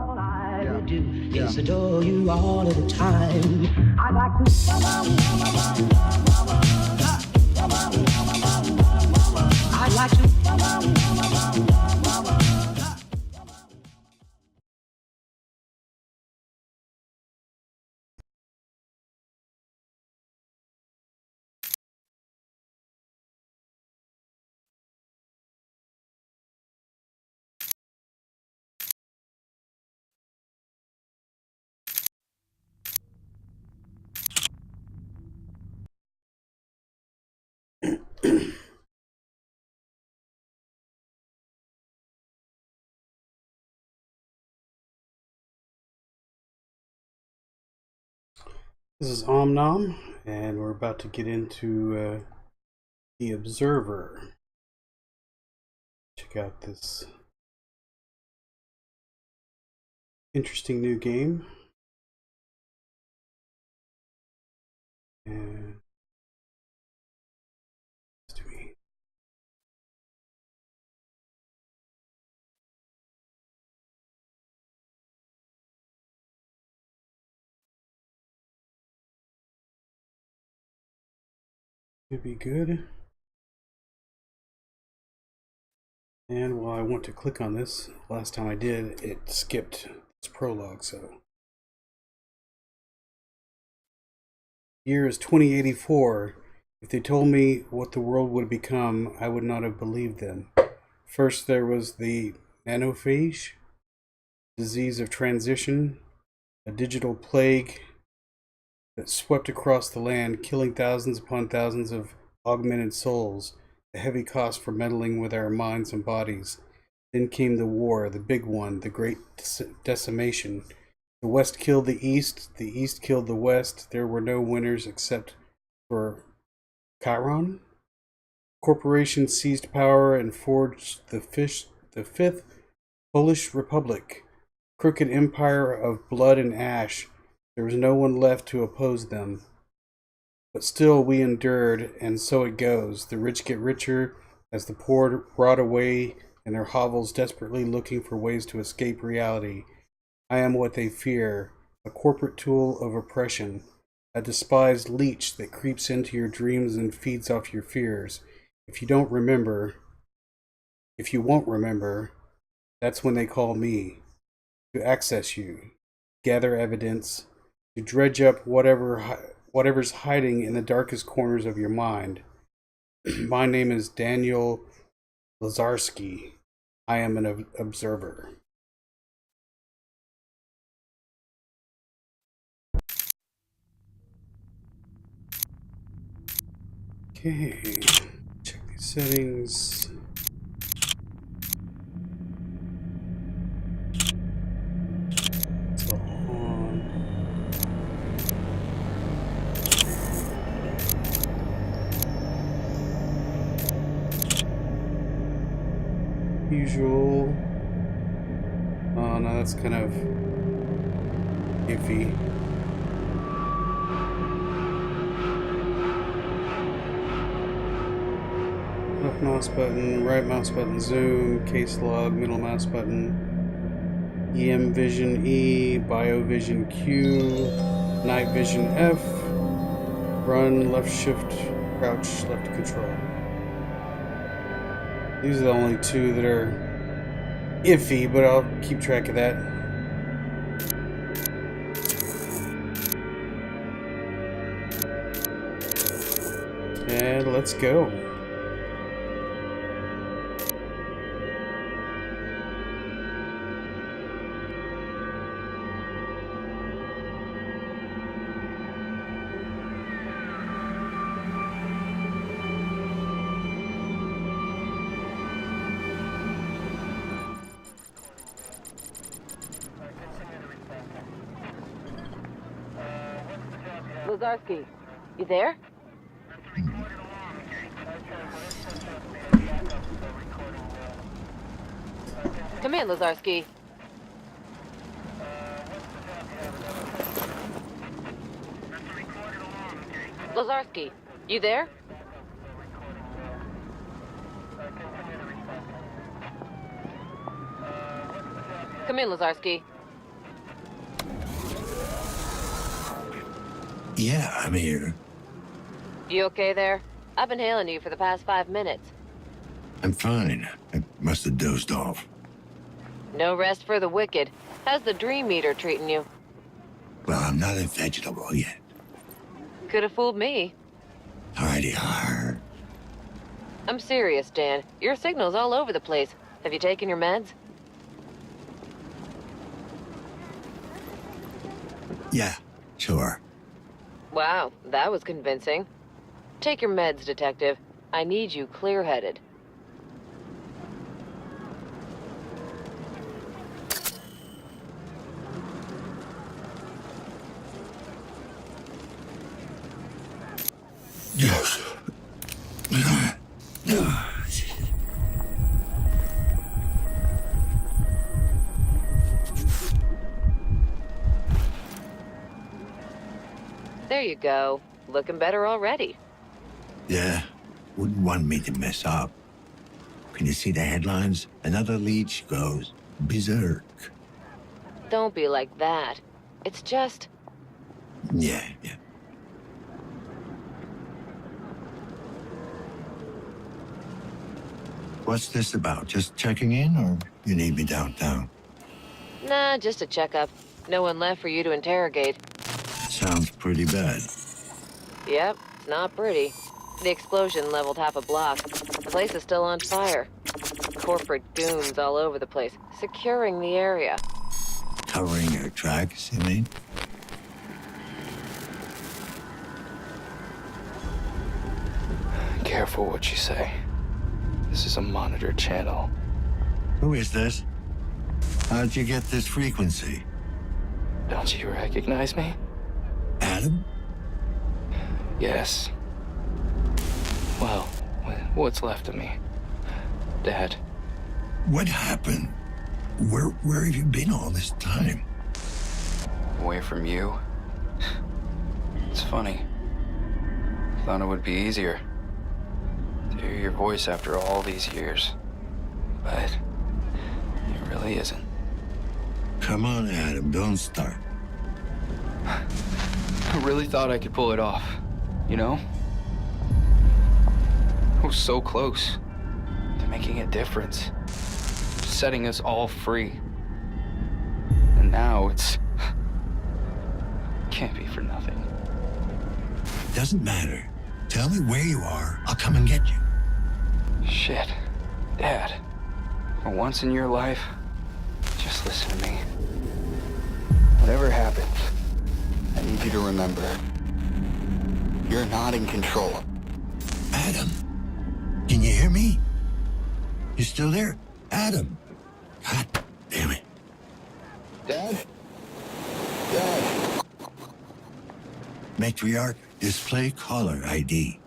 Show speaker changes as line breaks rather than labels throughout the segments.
All I do is adore you all of the time. I'd like to. I'd like to.
This is OmNom, and we're about to get into The Observer. Check out this interesting new game. And should be good. And while I want to click on this, last time I did, it skipped its prologue. So, year is 2084. If they told me what the world would become, I would not have believed them. First, there was the nanophage, disease of transition, a digital plague that swept across the land, killing thousands upon thousands of augmented souls, a heavy cost for meddling with our minds and bodies. Then came the war, the big one, the great decimation. The West killed the East killed the West. There were no winners except for Chiron. Corporations seized power and forged the Fifth Polish Republic, crooked empire of blood and ash. There was no one left to oppose them. But still we endured, and so it goes. The rich get richer as the poor rot away in their hovels, desperately looking for ways to escape reality. I am what they fear, a corporate tool of oppression, a despised leech that creeps into your dreams and feeds off your fears. If you won't remember, that's when they call me, to access you, gather evidence, to dredge up whatever's hiding in the darkest corners of your mind. My name is Daniel Lazarski. I am an observer. Okay, check these settings. It's all on. Usual. Oh no, that's kind of iffy. Left mouse button, right mouse button, zoom, case log, middle mouse button, EM vision E, bio vision Q, night vision F, run, left shift, crouch, left control. These are the only two that are iffy, but I'll keep track of that. And let's go.
Lazarski, you there? Come in, Lazarski. Lazarski, you there? Come in, Lazarski.
Yeah, I'm here.
You okay there? I've been hailing you for the past 5 minutes.
I'm fine. I must have dozed off.
No rest for the wicked. How's the dream meter treating you?
Well, I'm not a vegetable yet.
Could have fooled me.
Alrighty, hard.
I'm serious, Dan. Your signal's all over the place. Have you taken your meds?
Yeah, sure.
Wow, that was convincing. Take your meds, Detective. I need you clear-headed.
Yes.
There you go. Looking better already.
Yeah, wouldn't want me to mess up. Can you see the headlines? Another leech goes berserk.
Don't be like that. It's just...
Yeah. What's this about? Just checking in, or you need me downtown?
Nah, just a checkup. No one left for you to interrogate.
Sounds pretty bad.
Yep, it's not pretty. The explosion leveled half a block. The place is still on fire. Corporate goons all over the place, securing the area.
Covering your tracks, you mean?
Careful what you say. This is a monitored channel.
Who is this? How'd you get this frequency?
Don't you recognize me?
Adam?
Yes. Well, what's left of me? Dad.
What happened? Where have you been all this time?
Away from you. It's funny. Thought it would be easier to hear your voice after all these years. But it really isn't.
Come on, Adam, don't start.
I really thought I could pull it off, you know? I was so close to making a difference, setting us all free. And now it's... can't be for nothing.
Doesn't matter. Tell me where you are. I'll come and get you.
Shit. Dad, for once in your life, just listen to me. Whatever happens, I need you to remember, you're not in control.
Adam, can you hear me? You still there? Adam? God damn it.
Dad? Dad?
Matriarch, display caller ID.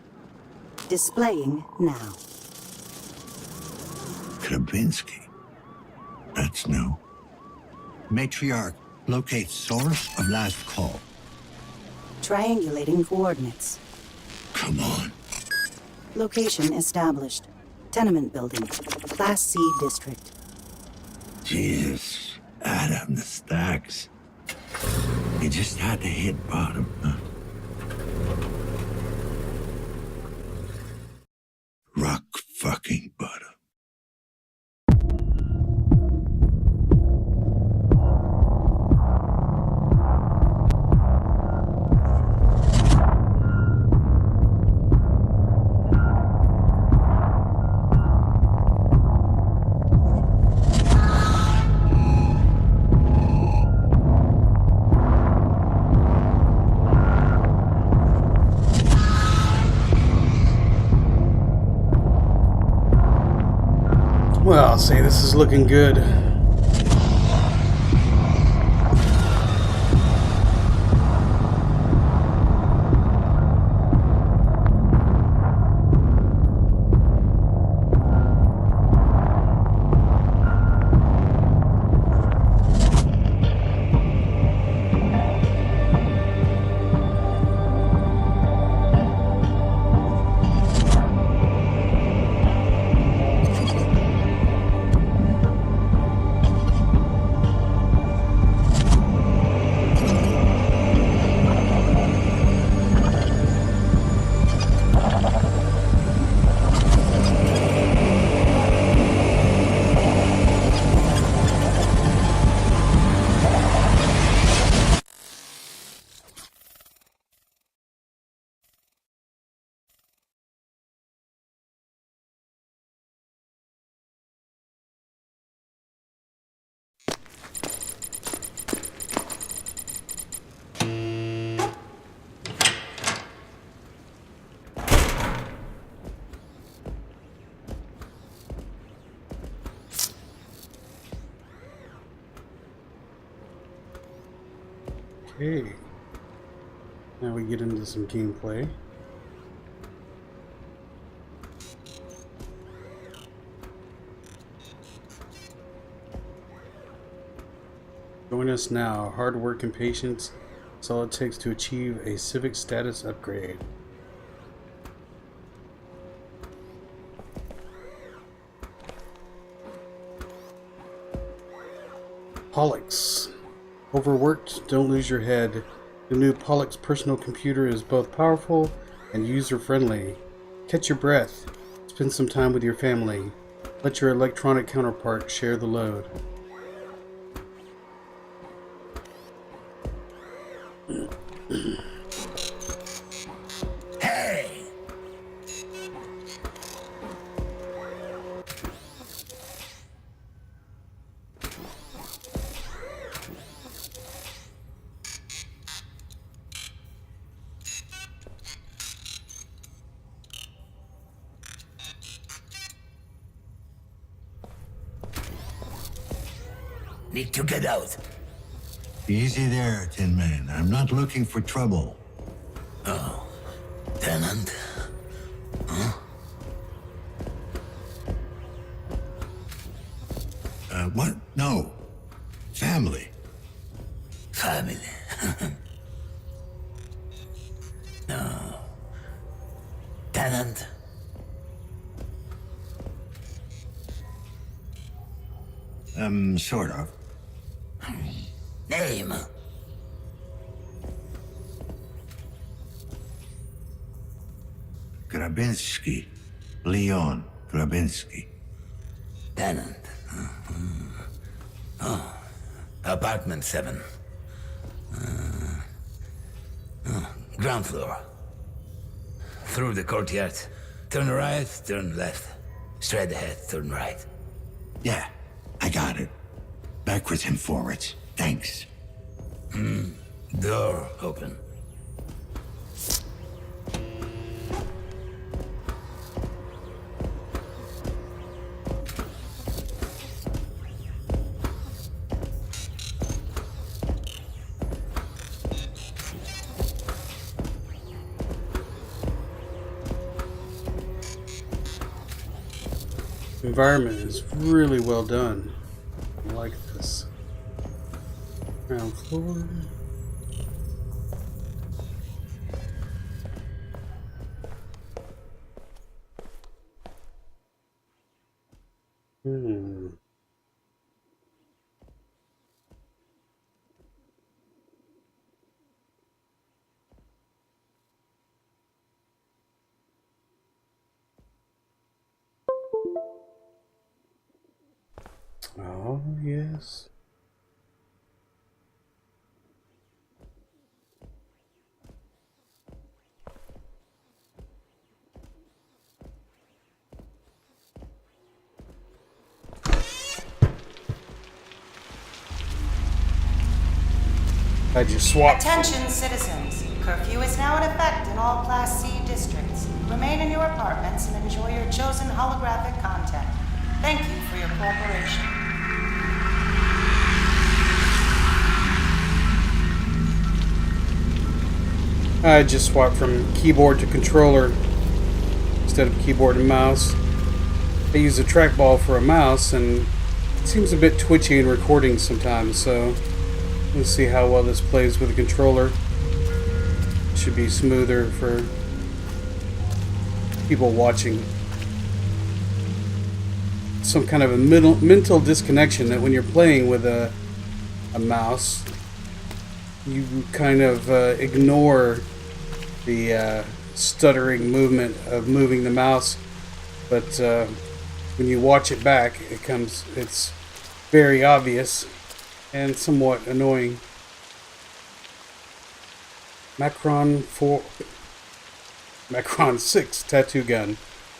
Displaying now.
Krabinsky. That's new. Matriarch, locate source of last call.
Triangulating coordinates.
Come on.
Location established. Tenement building. Class C district.
Jesus. Adam, the stacks. You just had to hit bottom, huh? Rock fucking bottom.
Well, I'll say this is looking good. Okay. Now we get into some gameplay. Join us now. Hard work and patience is all it takes to achieve a civic status upgrade. Pollux. Overworked? Don't lose your head. The new Pollux personal computer is both powerful and user-friendly. Catch your breath. Spend some time with your family. Let your electronic counterpart share the load.
Hey! Need to get out. Easy there, Tin Man. I'm not looking for trouble. Oh, tenant? Huh? What? No. Family. Family. No. Tenant? Sort of. Name? Grabinsky. Leon Grabinsky. Tenant. Oh. Apartment 7. Ground floor. Through the courtyard. Turn right, turn left. Straight ahead, turn right. Yeah, I got it. Backwards and forwards. Thanks. Door open.
Environment is really well done. I like this. Ground floor. Oh, yes. I just swapped.
Attention citizens. Curfew is now in effect in all Class C districts. Remain in your apartments and enjoy your chosen holographic content. Thank you for your cooperation.
I just swapped from keyboard to controller instead of keyboard and mouse. I use a trackball for a mouse and it seems a bit twitchy in recording sometimes, so let's see how well this plays with a controller. It should be smoother for people watching. Some kind of a mental disconnection that when you're playing with a mouse, you kind of ignore the stuttering movement of moving the mouse, but when you watch it back, it's very obvious and somewhat annoying. Macron 6 tattoo gun.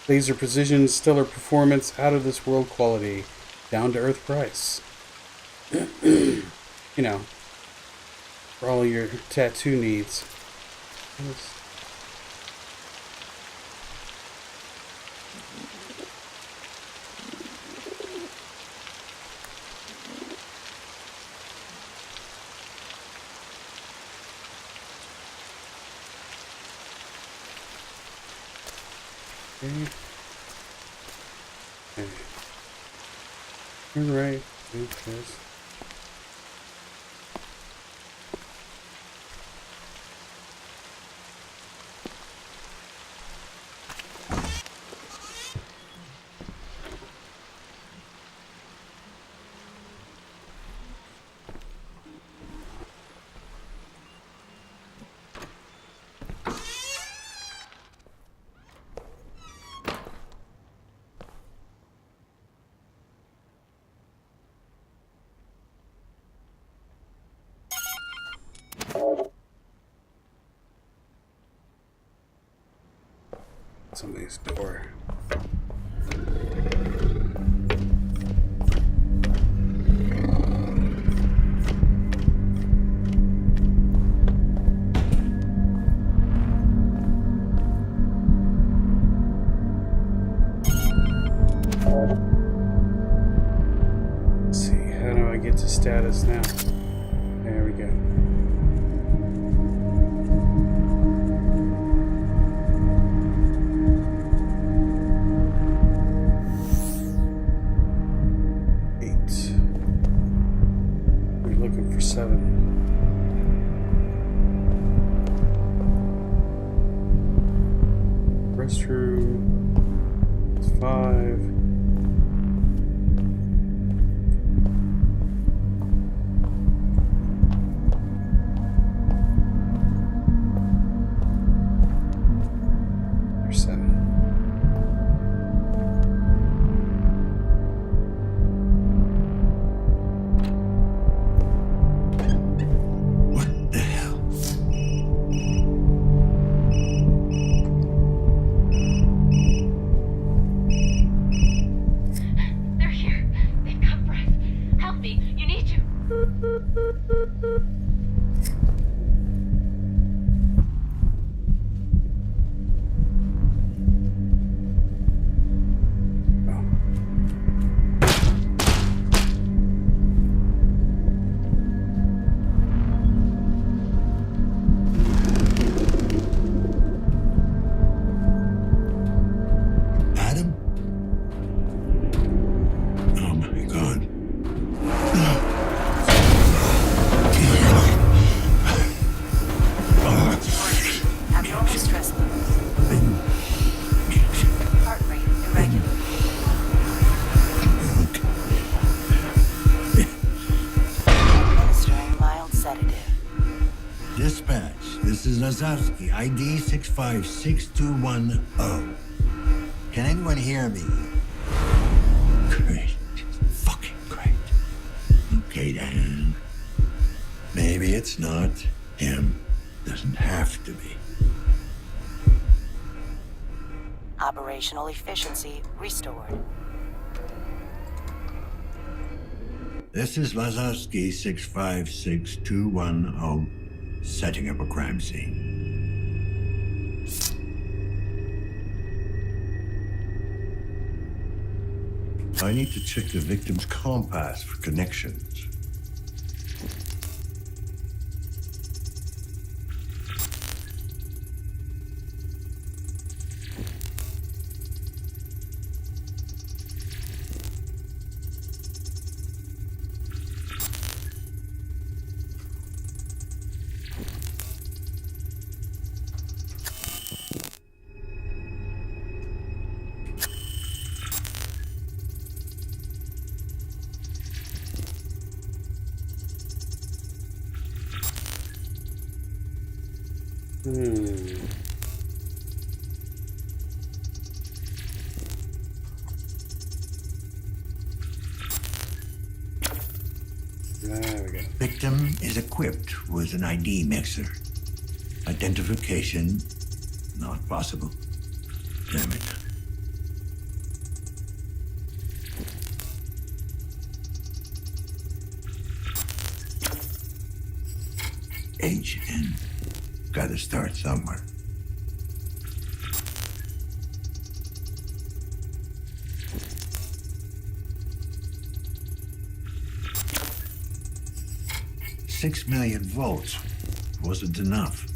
Laser precision, stellar performance, out of this world quality, down to earth price. You know, for all your tattoo needs. Okay. Okay. Turn right. Okay. Somebody's door. Let's see, how do I get to status now? There we go. For 7. Restroom. It's 5. There's 7.
Lazowski, ID 656210. Can anyone hear me? Great. Fucking great. Okay, Dan. Maybe it's not him. Doesn't have to be.
Operational efficiency restored.
This is Lazowski 656210. Setting up a crime scene. I need to check the victim's compass for connections.
There we go.
Victim is equipped with an ID mixer. Identification not possible. Damn it. HN. Gotta start somewhere. $6 million volts wasn't enough.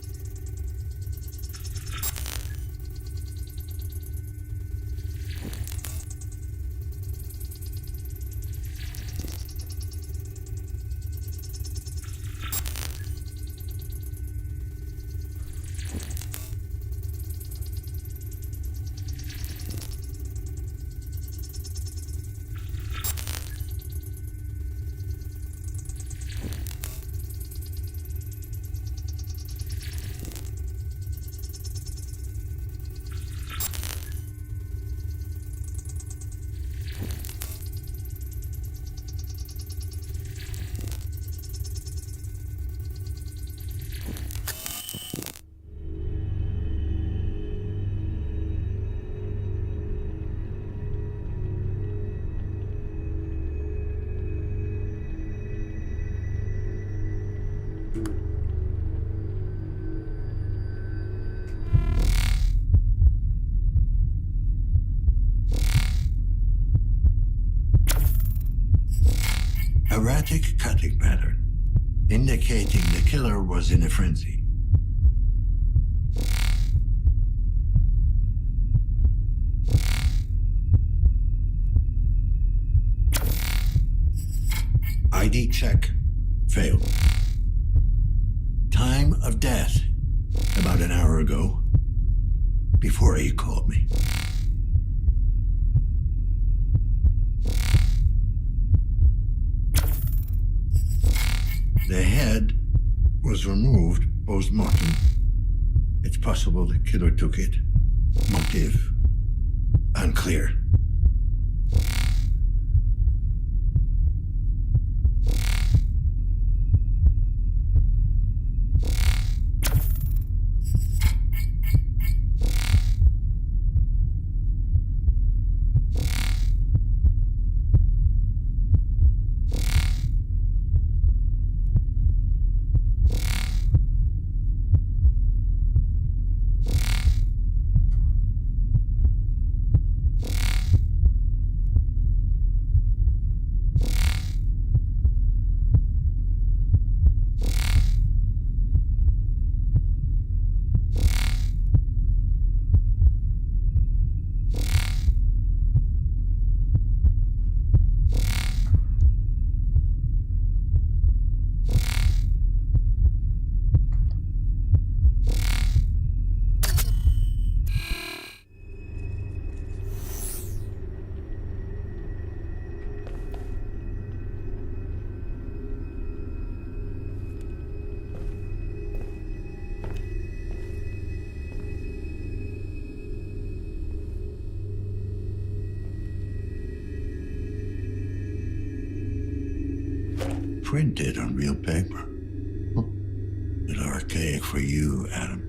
Erratic cutting pattern, indicating the killer was in a frenzy. ID check failed. Time of death, about an hour ago, before he called me. The head was removed post-mortem. It's possible the killer took it. Motive unclear. Printed on real paper. A bit archaic for you, Adam.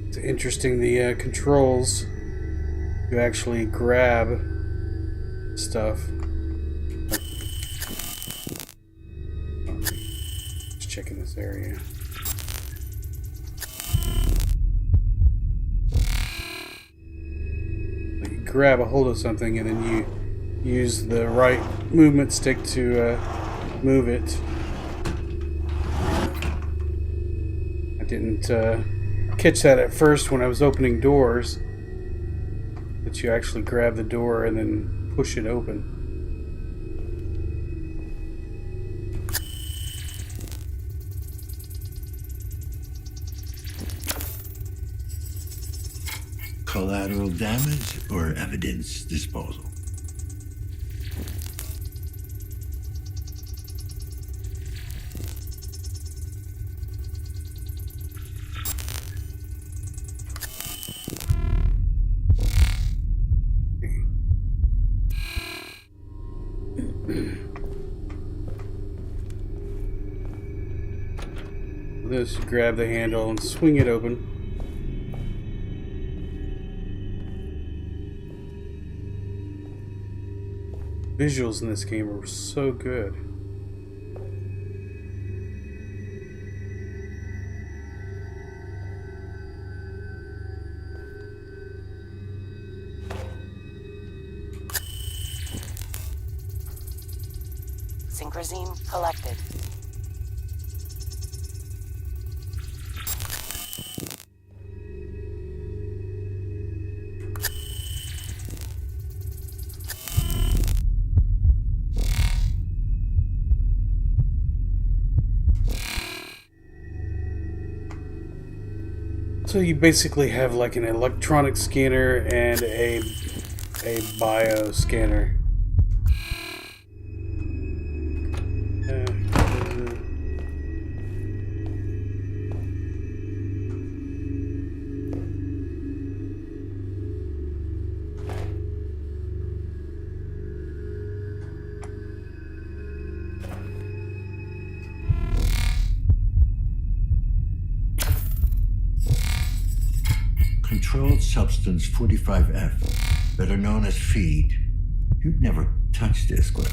It's interesting, the controls to actually grab stuff. Just checking this area. You grab a hold of something and then you use the right movement stick to move it. I didn't catch that at first when I was opening doors, that you actually grab the door and then push it open.
collateral damage or evidence disposal?
Just grab the handle and swing it open. Visuals in this game are so good.
Synchrosine collected.
So you basically have like an electronic scanner and a bio scanner.
Controlled substance 45F, better known as feed. You'd never touch this, Glenn.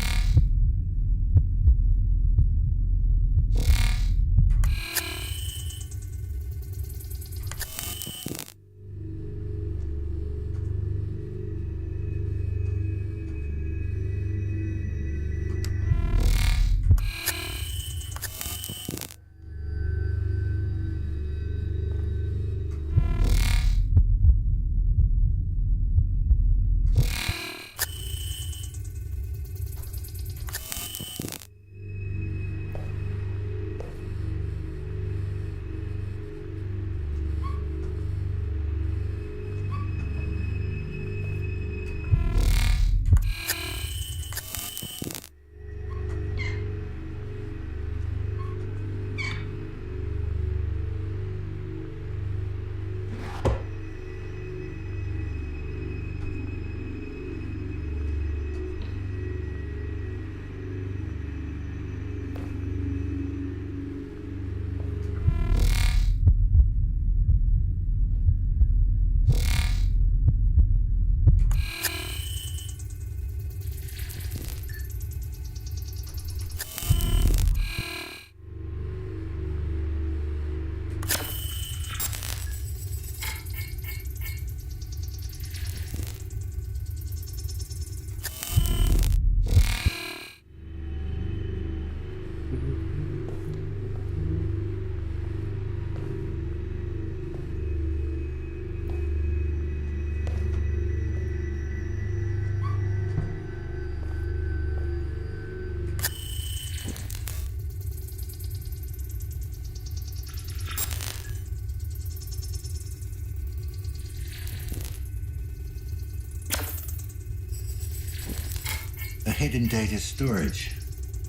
A hidden data storage.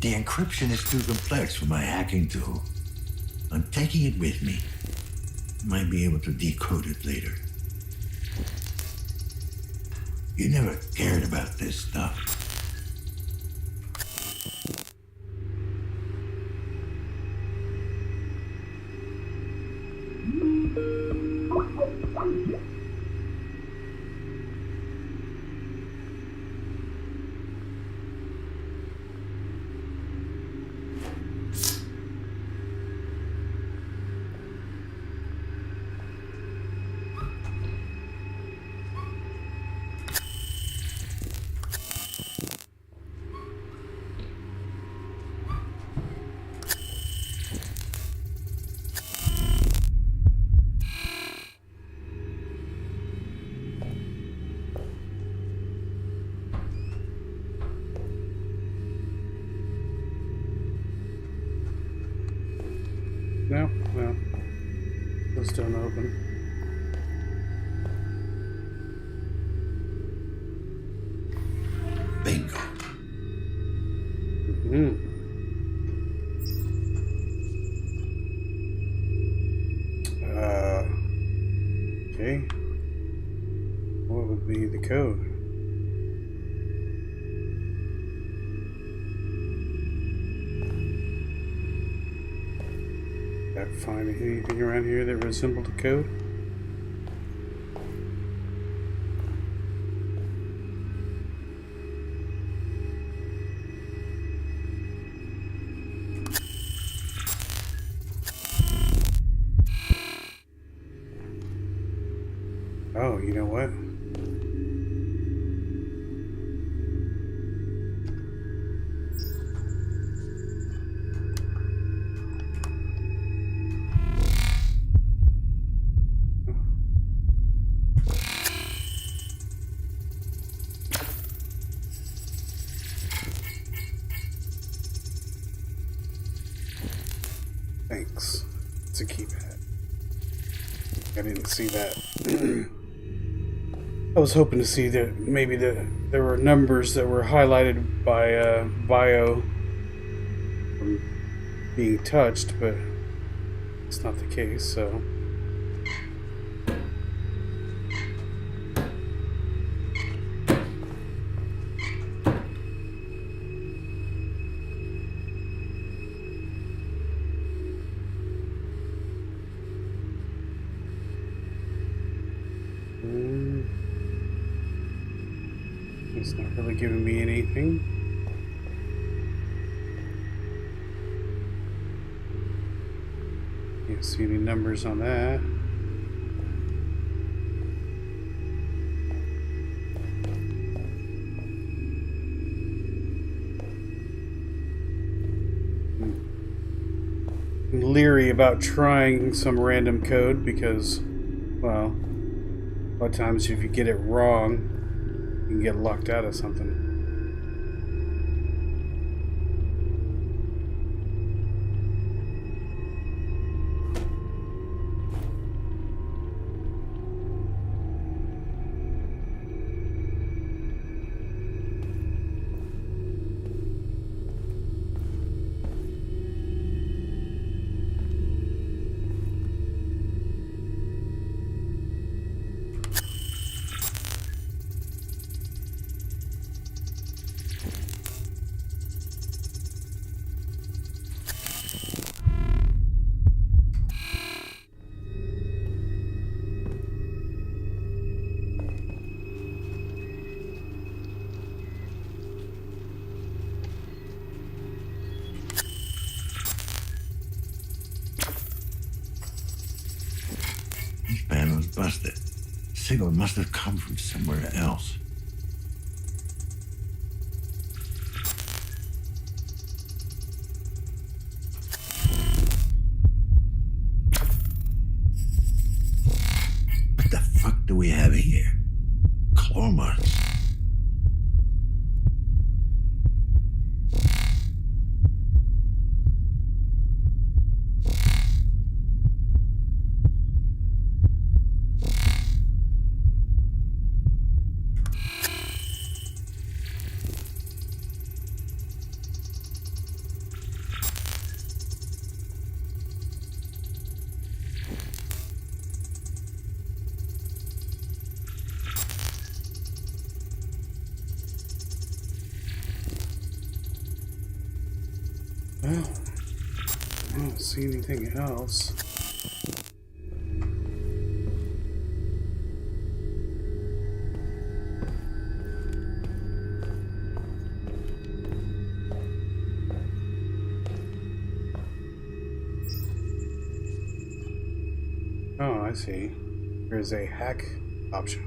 The encryption is too complex for my hacking tool. I'm taking it with me. Might be able to decode it later. You never cared about this stuff.
No, those don't open. Okay. What would be the code? Did I find anything around here that resembled a code? Oh, you know what? Thanks. It's a keypad. I didn't see that. I was hoping to see that maybe there were numbers that were highlighted by bio from being touched, but it's not the case, so. It's not really giving me anything. Can't see any numbers on that. I'm leery about trying some random code because, well, a lot of times if you get it wrong, you can get locked out of something.
This band was busted. Signal must have come from somewhere else. What the fuck do we have here? Claw marks.
Well, I don't see anything else. Oh, I see. There's a hack option.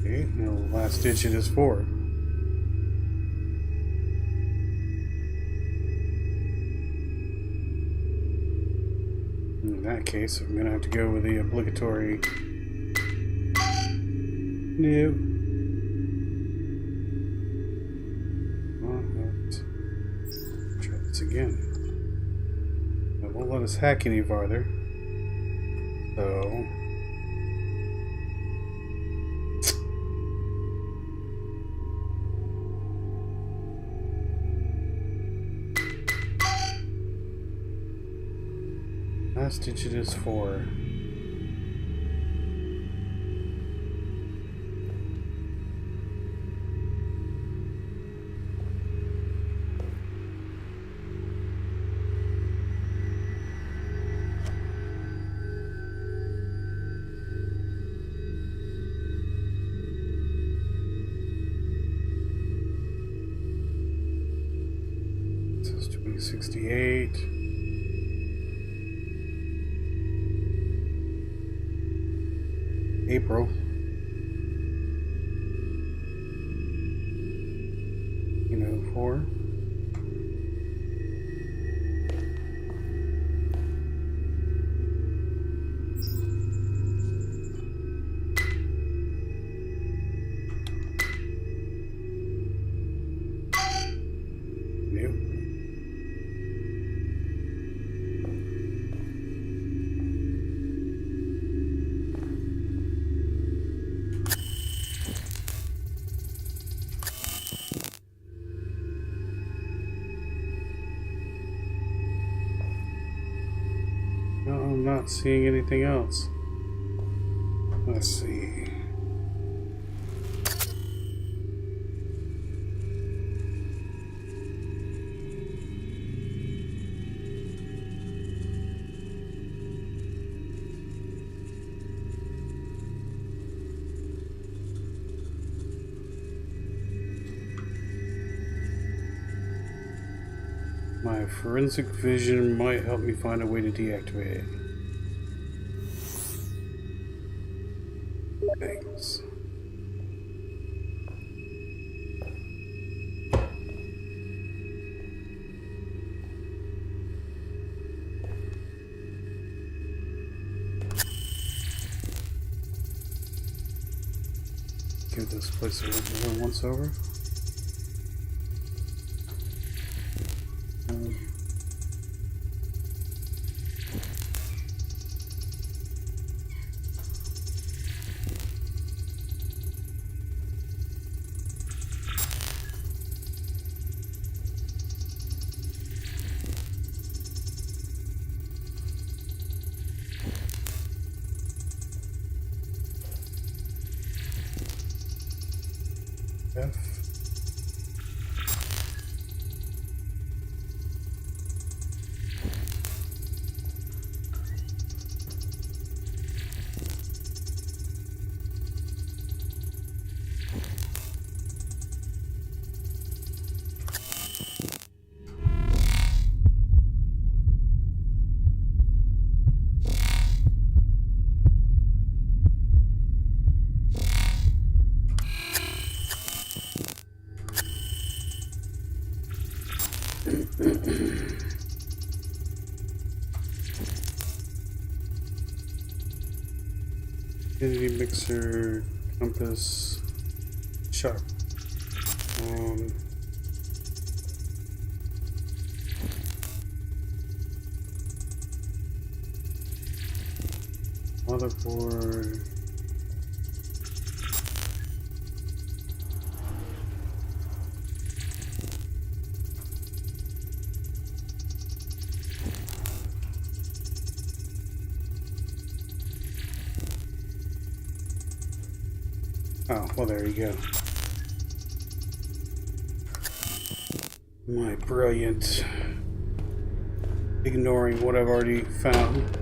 Okay, now the last digit is 4. In that case, I'm gonna have to go with the obligatory. No. Let's try this again. It won't let us hack any farther. So Last digit is 4. This is 2068. April. 1904. New. No, I'm not seeing anything else. Let's see. My forensic vision might help me find a way to deactivate it. Thanks. Give this place a once over. F. Infinity mixer, compass, sharp. Motherboard. Oh, well, there you go. My brilliant. Ignoring what I've already found.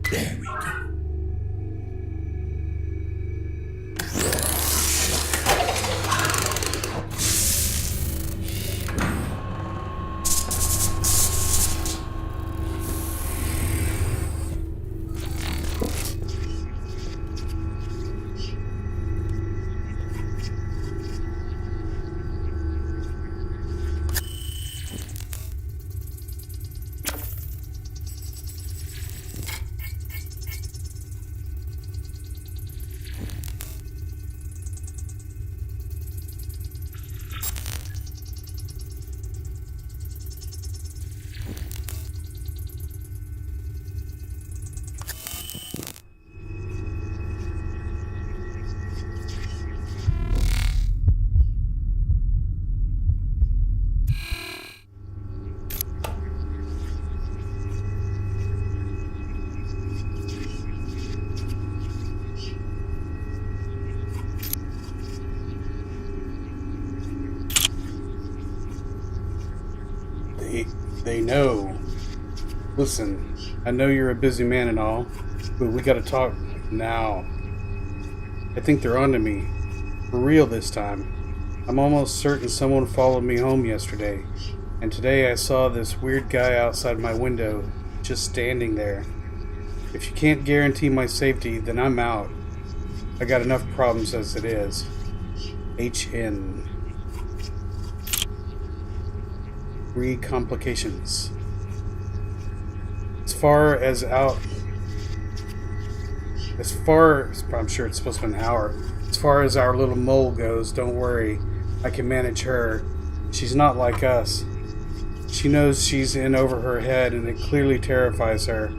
There we go.
They know. Listen, I know you're a busy man and all, but we gotta talk now. I think they're onto me. For real this time. I'm almost certain someone followed me home yesterday, and today I saw this weird guy outside my window, just standing there. If you can't guarantee my safety, then I'm out. I got enough problems as it is. HN. 3 complications. I'm sure it's supposed to be an hour. As far as our little mole goes, don't worry. I can manage her. She's not like us. She knows she's in over her head, and it clearly terrifies her.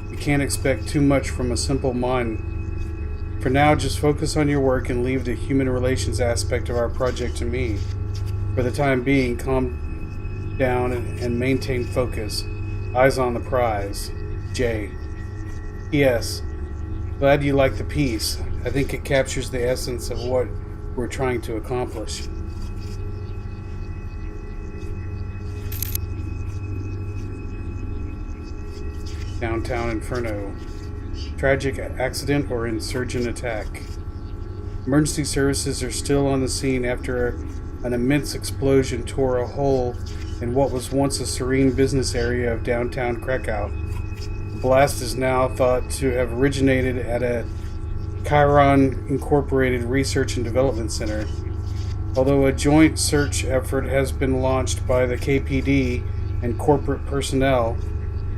You can't expect too much from a simple mind. For now, just focus on your work and leave the human relations aspect of our project to me. For the time being, calm down and maintain focus. Eyes on the prize. J. P.S. Glad you like the piece. I think it captures the essence of what we're trying to accomplish. Downtown Inferno. Tragic accident or insurgent attack. Emergency services are still on the scene after an immense explosion tore a hole in what was once a serene business area of downtown Krakow. The blast is now thought to have originated at a Chiron Incorporated Research and Development Center. Although a joint search effort has been launched by the KPD and corporate personnel,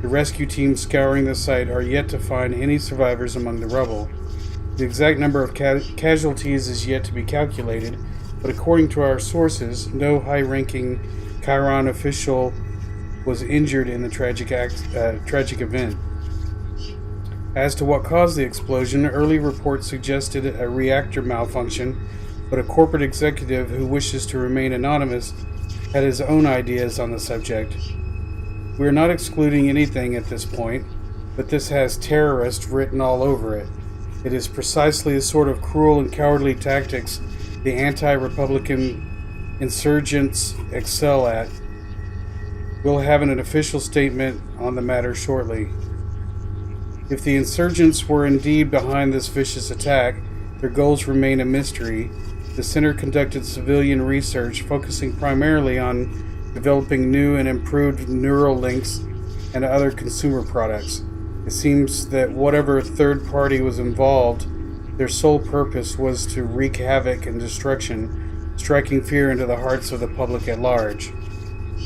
the rescue teams scouring the site are yet to find any survivors among the rubble. The exact number of casualties is yet to be calculated, but according to our sources, no high-ranking Chiron official was injured in the tragic event. As to what caused the explosion, early reports suggested a reactor malfunction, but a corporate executive who wishes to remain anonymous had his own ideas on the subject. We are not excluding anything at this point, but this has terrorist written all over it. It is precisely the sort of cruel and cowardly tactics the anti-Republican insurgents excel at. We'll have an official statement on the matter shortly. If the insurgents were indeed behind this vicious attack, their goals remain a mystery. The center conducted civilian research focusing primarily on developing new and improved neural links and other consumer products. It seems that whatever third party was involved, their sole purpose was to wreak havoc and destruction, striking fear into the hearts of the public at large.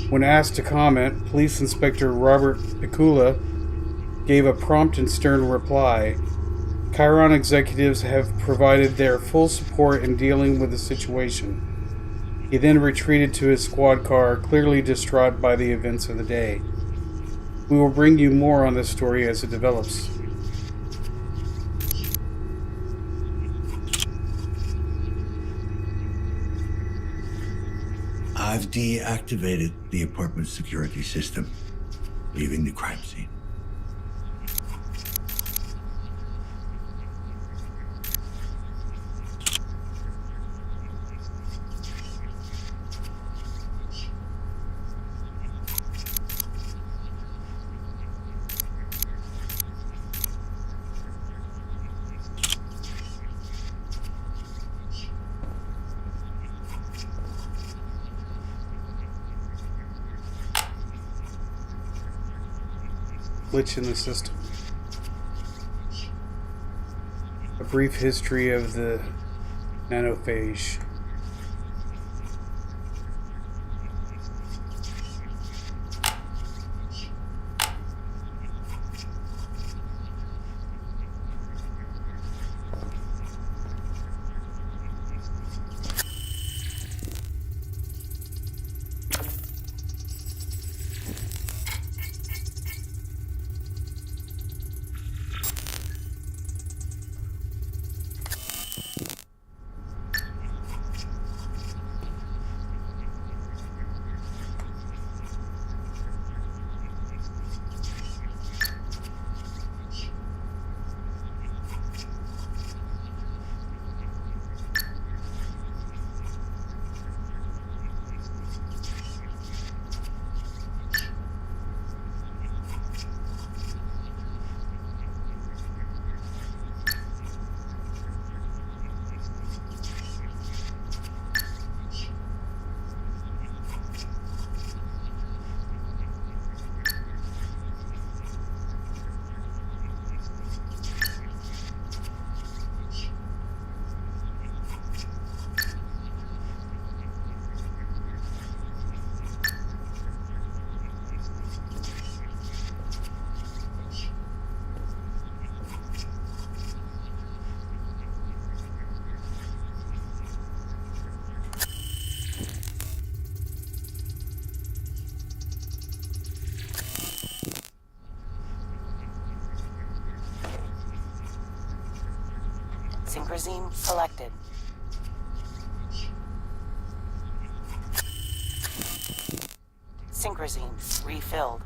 When asked to comment, Police Inspector Robert Pikula gave a prompt and stern reply. Chiron executives have provided their full support in dealing with the situation. He then retreated to his squad car, clearly distraught by the events of the day. We will bring you more on this story as it develops.
I've deactivated the apartment security system, leaving the crime scene.
Glitch in the system. A brief history of the nanophage.
Synchrosine selected. Synchrosine refilled.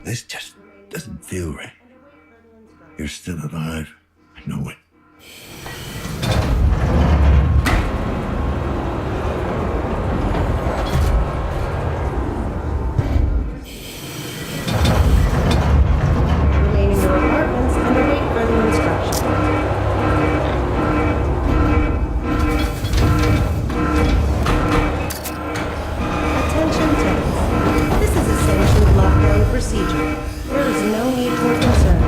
This just doesn't feel right. You're still alive. I know it.
Remain in your apartments and await further instructions. Attention tenants. This is a sanctioned lockdown procedure. There is no need for concern.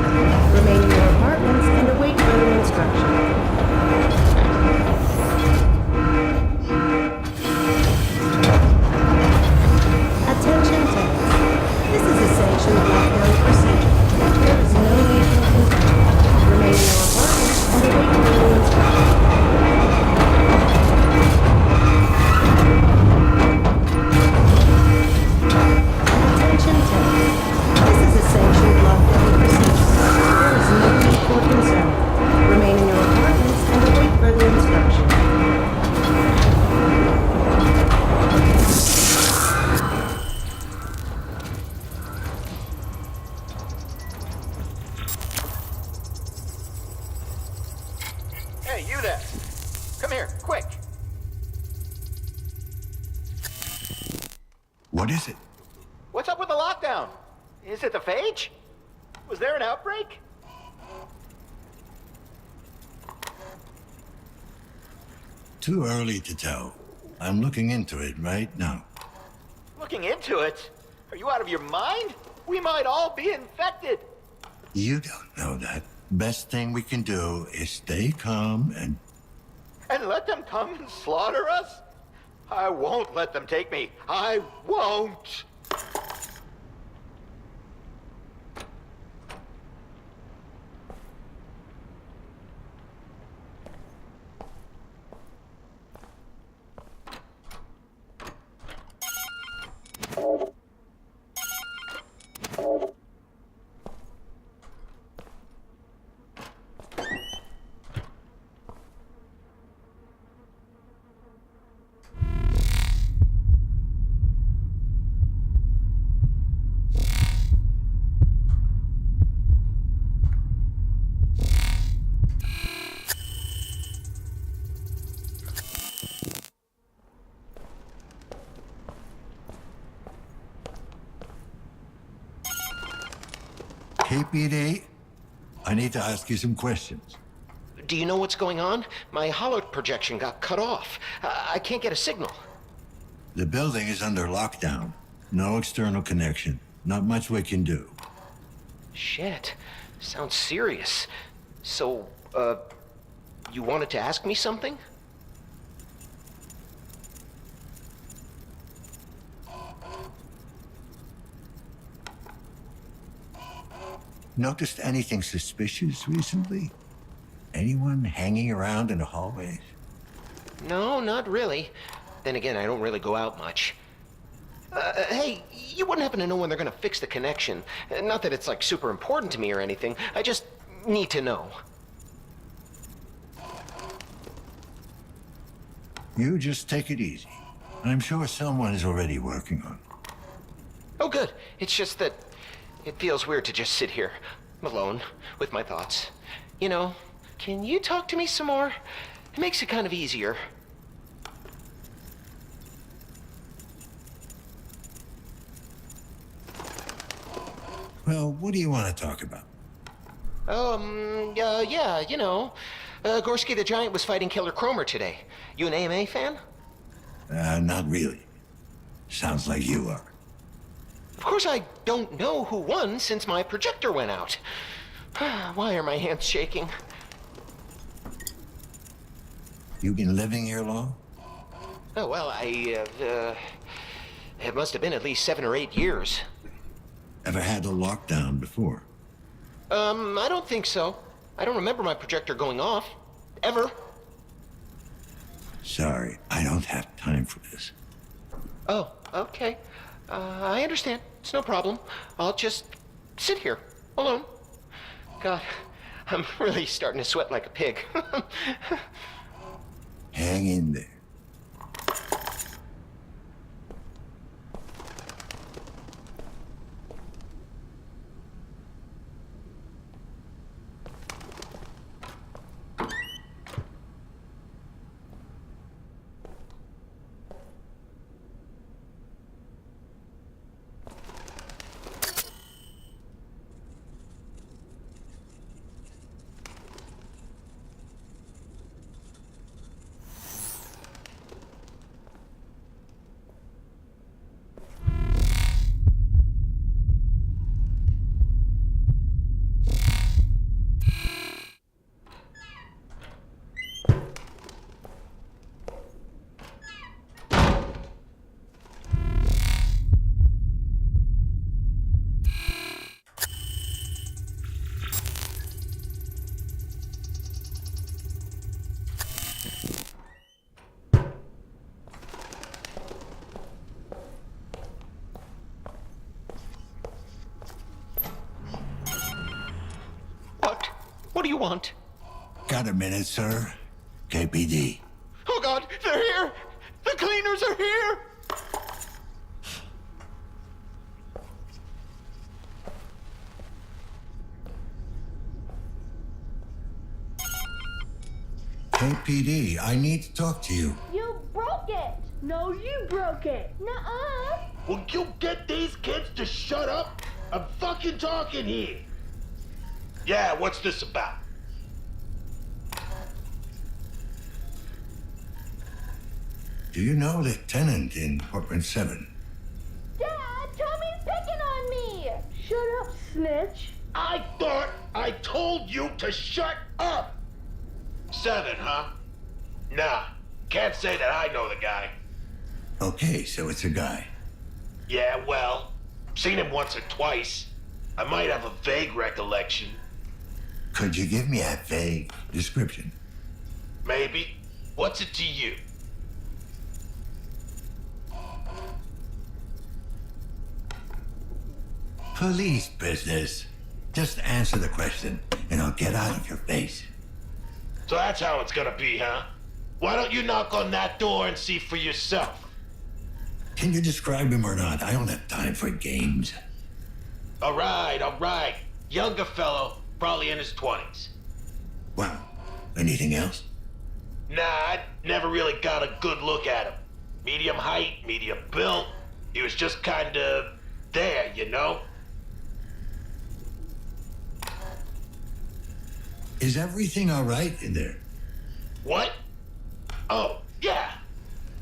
Remain in your apartments and await further instructions. Attention tenants. This is a sanctioned lockdown procedure. There is no need for concern. Remain in your apartments and await further instructions. Attention tenants. This is a sanctioned lockdown procedure. There is no need for concern. Remain in your apartments and await further instructions.
Hey, you there! Come here, quick!
What is it?
What's up with the lockdown? Is it the phage? Was there an outbreak?
Too early to tell. I'm looking into it right now.
Looking into it? Are you out of your mind? We might all be infected!
You don't know that. Best thing we can do is stay calm and...
And let them come and slaughter us? I won't let them take me. I won't!
KPD, I need to ask you some questions.
Do you know what's going on? My holo projection got cut off. I can't get a signal.
The building is under lockdown. No external connection. Not much we can do.
Shit. Sounds serious. So, you wanted to ask me something?
Noticed anything suspicious recently? Anyone hanging around in the hallways?
No, not really. Then again, I don't really go out much. Hey, you wouldn't happen to know when they're gonna fix the connection? Not that it's like super important to me or anything. I just need to know.
You just take it easy. I'm sure someone is already working on it.
Oh, good. It's just that it feels weird to just sit here, alone, with my thoughts. You know, can you talk to me some more? It makes it kind of easier.
Well, what do you want to talk about?
Yeah, you know, Gorski the Giant was fighting Killer Cromer today. You an AMA fan?
Not really. Sounds like you are.
Of course I don't know who won since my projector went out. Why are my hands shaking?
You been living here long?
Oh, well, it must have been at least 7 or 8 years.
Ever had a lockdown before?
I don't think so. I don't remember my projector going off. Ever.
Sorry, I don't have time for this.
Oh, okay. I understand. It's no problem. I'll just sit here, alone. God, I'm really starting to sweat like a pig.
Hang in there.
What do you want?
Got a minute, sir? KPD.
Oh, God, they're here! The cleaners are here!
KPD, I need to talk to you.
You broke it! No, you broke it! Nuh-uh!
Will you get these kids to shut up? I'm fucking talking here. Yeah, what's this about?
Do you know the tenant in apartment 7?
Dad, Tommy's picking on me! Shut up, snitch.
I thought I told you to shut up! 7, huh? Nah, can't say that I know the guy.
Okay, so it's a guy.
Yeah, well, seen him once or twice. I might have a vague recollection.
Could you give me a vague description?
Maybe. What's it to you?
Police business. Just answer the question, and I'll get out of your face.
So that's how it's gonna be, huh? Why don't you knock on that door and see for yourself?
Can you describe him or not? I don't have time for games.
All right. Younger fellow, probably in his 20s.
Wow. Anything else?
Nah, I never really got a good look at him. Medium height, medium build. He was just kinda there, you know?
Is everything all right in there?
What? Oh, yeah.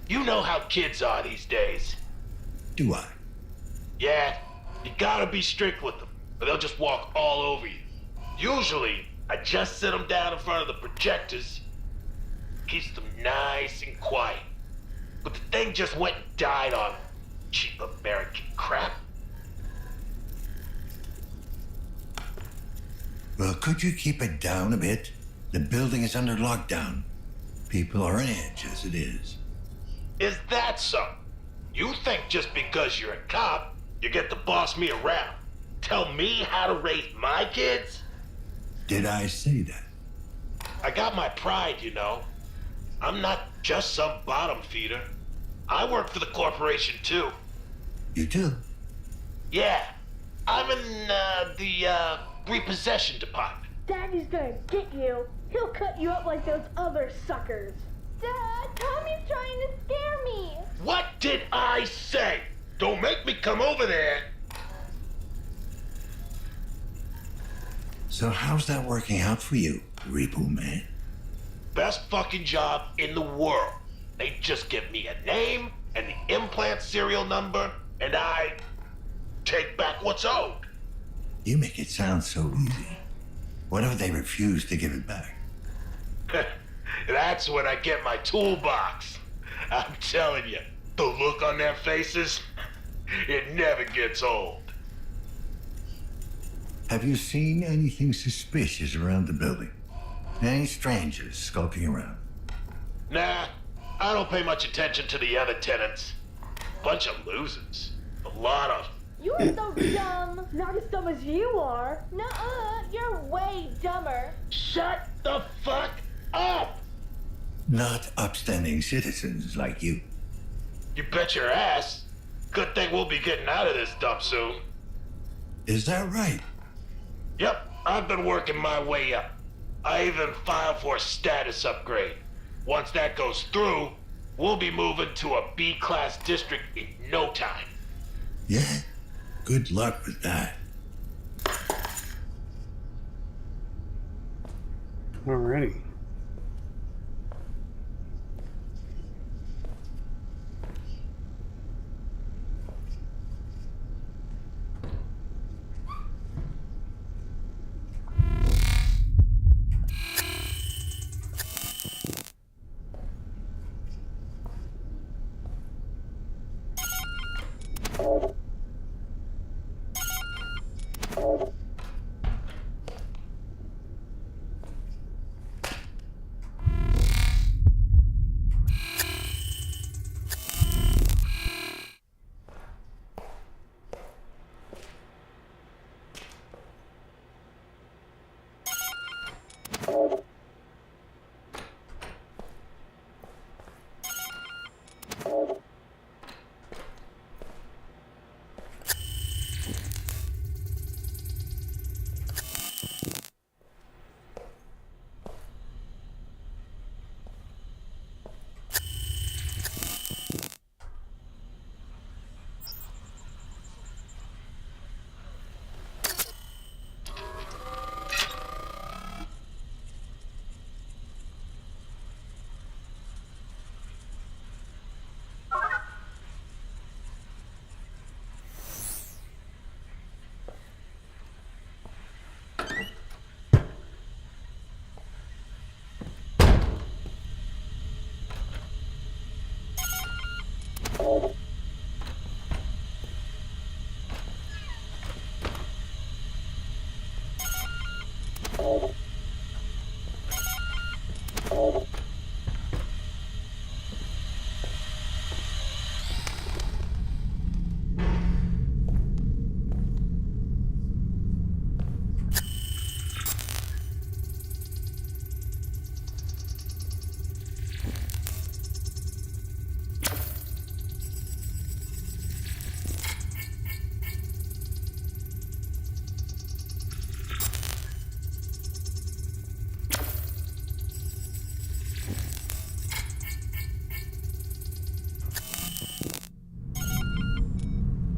You know how kids are these days.
Do I?
Yeah, you gotta be strict with them, or they'll just walk all over you. Usually, I just sit them down in front of the projectors, keeps them nice and quiet. But the thing just went and died on them. Cheap American crap.
Well, could you keep it down a bit? The building is under lockdown. People are on edge as it is.
Is that so? You think just because you're a cop, you get to boss me around? Tell me how to raise my kids?
Did I say that?
I got my pride, you know. I'm not just some bottom feeder. I work for the corporation, too.
You do?
Yeah. I'm in, the repossession department.
Daddy's gonna get you. He'll cut you up like those other suckers. Dad, Tommy's trying to scare me.
What did I say? Don't make me come over there.
So how's that working out for you, Repo Man?
Best fucking job in the world. They just give me a name and the implant serial number, and I take back what's owed.
You make it sound so easy. What if they refuse to give it back?
That's when I get my toolbox. I'm telling you, the look on their faces, it never gets old.
Have you seen anything suspicious around the building? Any strangers skulking around?
Nah, I don't pay much attention to the other tenants. Bunch of losers. A lot of...
You're so dumb. Not as dumb as you are. Nuh-uh, you're way dumber.
Shut the fuck up!
Not upstanding citizens like you.
You bet your ass. Good thing we'll be getting out of this dump soon.
Is that right?
Yep, I've been working my way up. I even filed for a status upgrade. Once that goes through, we'll be moving to a B-class district in no time.
Yeah? Good luck with that.
Alrighty.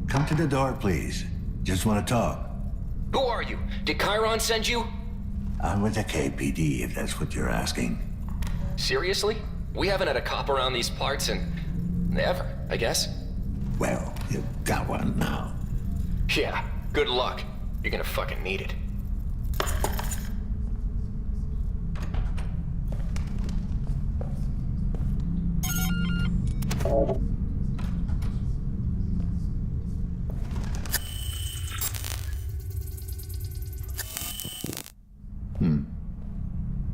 Come to the door, please. Just want to talk.
Who are you? Did Chiron send you?
I'm with the KPD, if that's what you're asking.
Seriously? We haven't had a cop around these parts in... ever, I guess.
Well, you got one now.
Yeah, good luck. You're gonna fucking need it.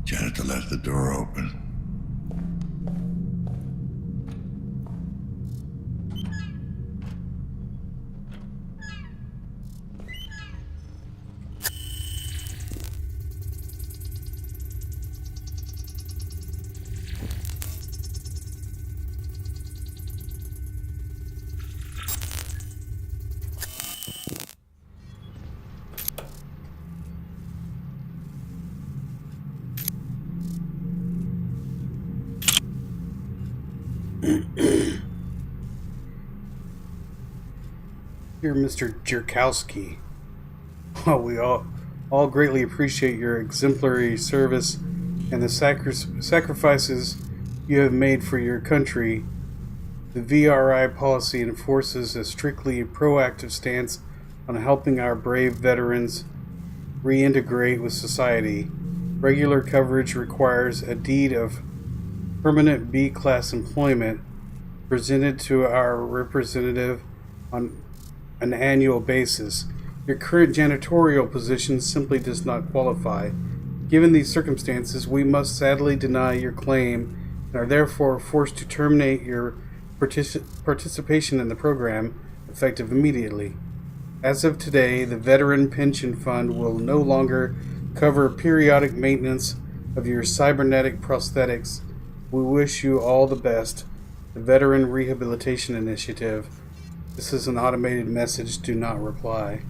Janitor left the door open.
Dear Mr. Jerkowski, well, we all greatly appreciate your exemplary service and the sacrifices you have made for your country, the VRI policy enforces a strictly proactive stance on helping our brave veterans reintegrate with society. Regular coverage requires a deed of permanent B-class employment presented to our representative on an annual basis. Your current janitorial position simply does not qualify. Given these circumstances, we must sadly deny your claim and are therefore forced to terminate your participation in the program, effective immediately. As of today, the Veteran Pension Fund will no longer cover periodic maintenance of your cybernetic prosthetics. We wish you all the best. The Veteran Rehabilitation Initiative. This is an automated message. Do not reply.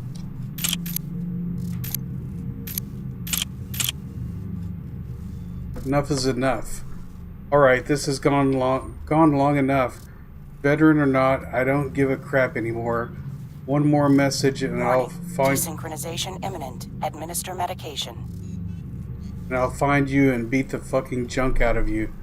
Enough is enough. Alright, this has gone long enough. Veteran or not, I don't give a crap anymore. One more message and I'll find...
Desynchronization imminent. Administer medication.
And I'll find you and beat the fucking junk out of you.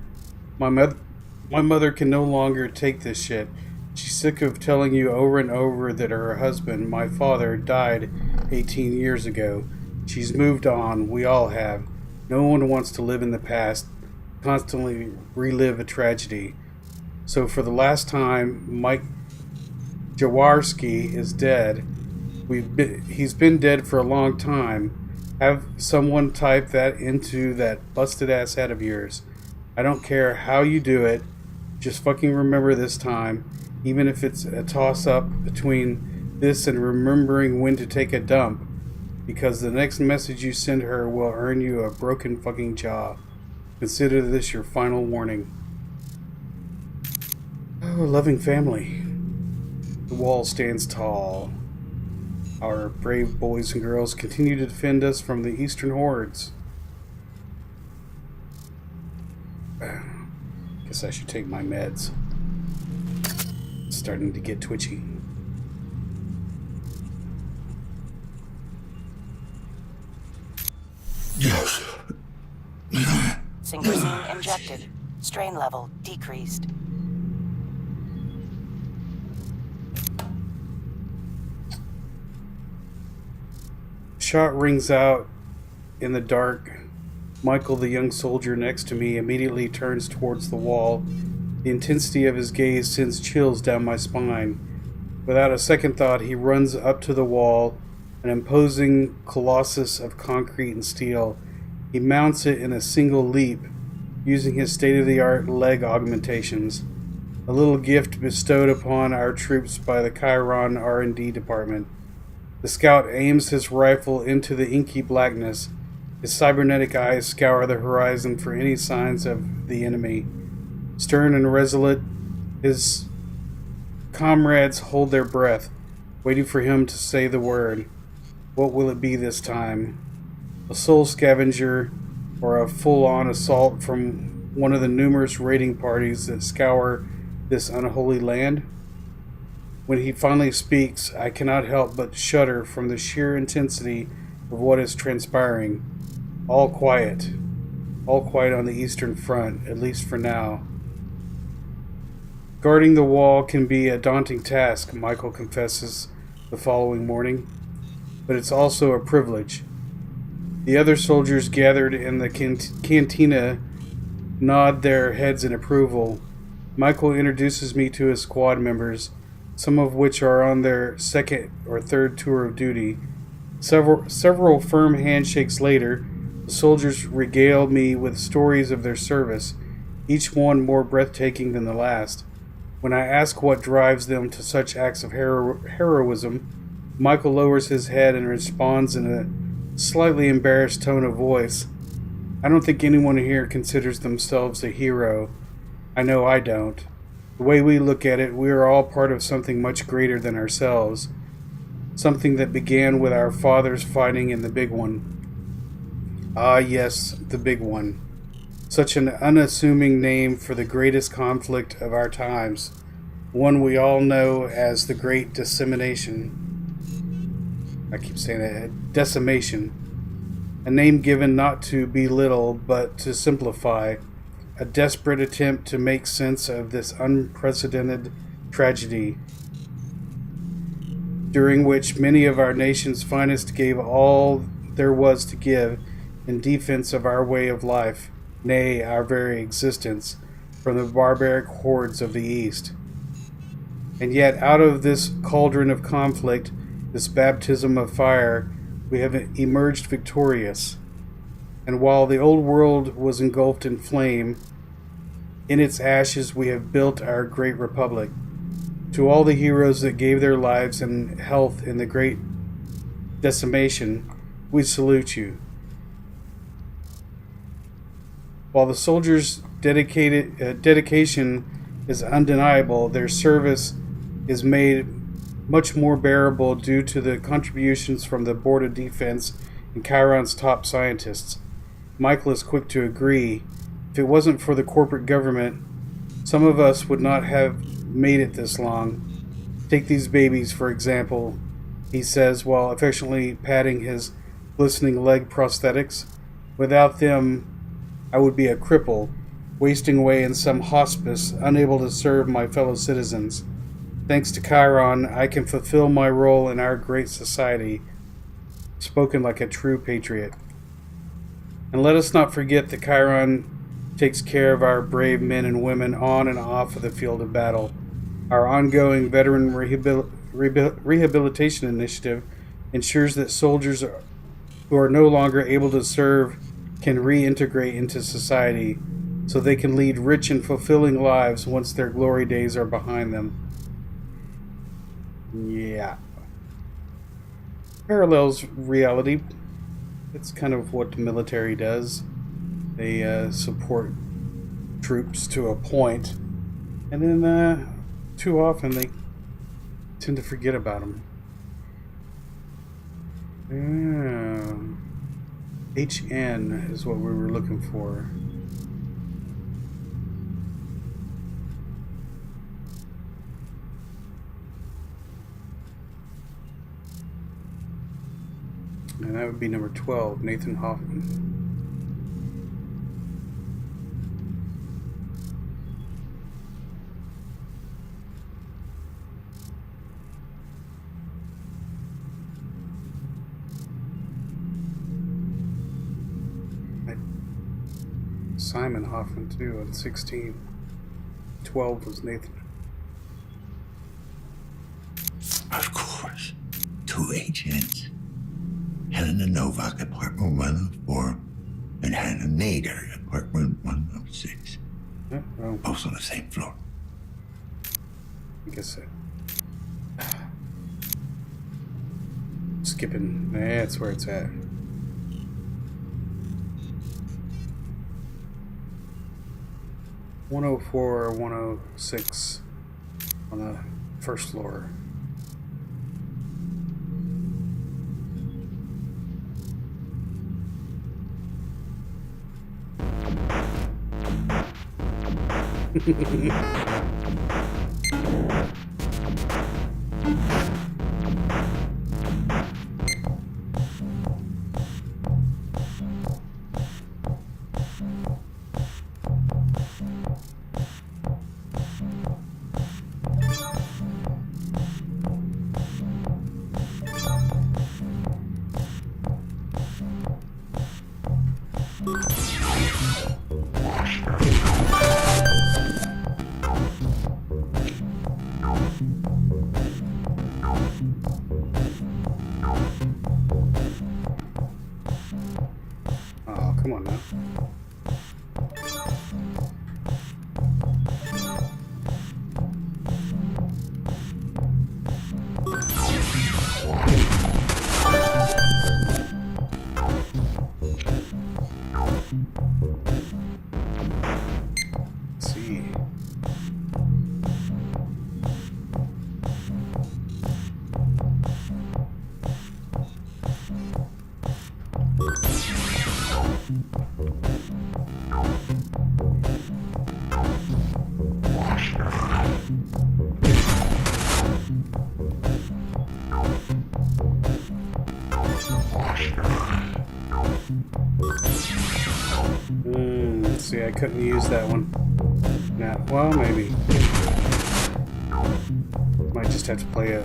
My mother can no longer take this shit. She's sick of telling you over and over that her husband, my father, died 18 years ago. She's moved on. We all have. No one wants to live in the past, constantly relive a tragedy. So for the last time, Mike Jaworski is dead. He's been dead for a long time. Have someone type that into that busted ass head of yours. I don't care how you do it. Just fucking remember this time, even if it's a toss-up between this and remembering when to take a dump, because the next message you send her will earn you a broken fucking jaw. Consider this your final warning. Oh, loving family. The wall stands tall. Our brave boys and girls continue to defend us from the eastern hordes. Guess I should take my meds. It's starting to get twitchy.
Yes.
Synchrosine injected. Strain level decreased.
Shot rings out in the dark. Michael, the young soldier next to me, immediately turns towards the wall. The intensity of his gaze sends chills down my spine. Without a second thought, he runs up to the wall, an imposing colossus of concrete and steel. He mounts it in a single leap, using his state-of-the-art leg augmentations, a little gift bestowed upon our troops by the Chiron R&D department. The scout aims his rifle into the inky blackness. His cybernetic eyes scour the horizon for any signs of the enemy. Stern and resolute, his comrades hold their breath, waiting for him to say the word. What will it be this time? A soul scavenger or a full-on assault from one of the numerous raiding parties that scour this unholy land? When he finally speaks, I cannot help but shudder from the sheer intensity of what is transpiring. All quiet on the Eastern Front, at least for now. Guarding the wall can be a daunting task, Michael confesses the following morning, but it's also a privilege. The other soldiers gathered in the cantina nod their heads in approval. Michael introduces me to his squad members, some of which are on their second or third tour of duty. Several firm handshakes later, the soldiers regale me with stories of their service, each one more breathtaking than the last. When I ask what drives them to such acts of heroism, Michael lowers his head and responds in a slightly embarrassed tone of voice. I don't think anyone here considers themselves a hero. I know I don't. The way we look at it, we are all part of something much greater than ourselves. Something that began with our fathers fighting in the Big One. Ah, yes, the Big One. Such an unassuming name for the greatest conflict of our times. One we all know as the Great Dissemination. I keep saying that. Decimation. a name given not to belittle but to simplify, a desperate attempt to make sense of this unprecedented tragedy, during which many of our nation's finest gave all there was to give in defense of our way of life, nay, our very existence, from the barbaric hordes of the East. And yet, out of this cauldron of conflict, this baptism of fire, we have emerged victorious. And while the old world was engulfed in flame, in its ashes we have built our great republic. To all the heroes that gave their lives and health in the great decimation, we salute you. While the soldiers' dedication is undeniable, their service is made much more bearable due to the contributions from the Board of Defense and Chiron's top scientists. Michael is quick to agree. If it wasn't for the corporate government, some of us would not have made it this long. Take these babies, for example, he says while affectionately patting his glistening leg prosthetics. Without them, I would be a cripple, wasting away in some hospice, unable to serve my fellow citizens. Thanks to Chiron, I can fulfill my role in our great society. Spoken like a true patriot. And let us not forget that Chiron takes care of our brave men and women on and off of the field of battle. Our ongoing veteran rehabilitation initiative ensures that soldiers who are no longer able to serve can reintegrate into society so they can lead rich and fulfilling lives once their glory days are behind them. Yeah. Parallels reality. It's kind of what the military does. They support troops to a point, and then too often they tend to forget about them. HN is what we were looking for. And that would be number 12, Nathan Hoffman. Simon Hoffman too on 16. 12 was Nathan.
Of course. 2 HNs. Helena Novak, apartment 104, and Hannah Nader, apartment 106.
Oh.
Both on the same floor.
I guess skipping. That's where it's at. .104 or 106 on the first floor. Oh, come on now. Let's see. See, I couldn't use that one. Nah, well, maybe. Might just have to play a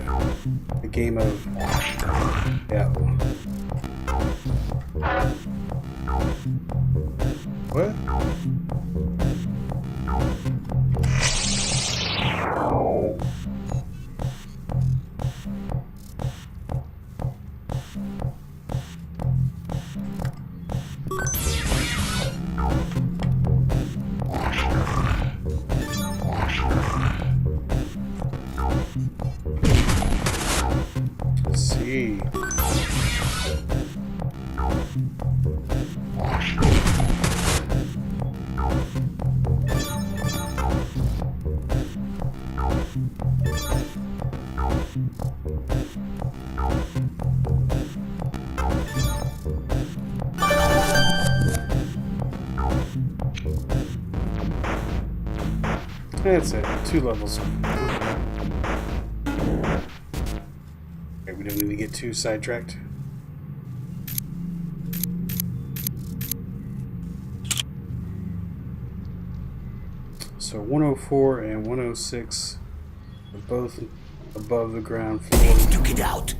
game of... Yeah. What? Let's see. That's it. 2 levels. Okay, we don't need to get too sidetracked. So 104 and 106 are both above the ground floor.
Need to get out.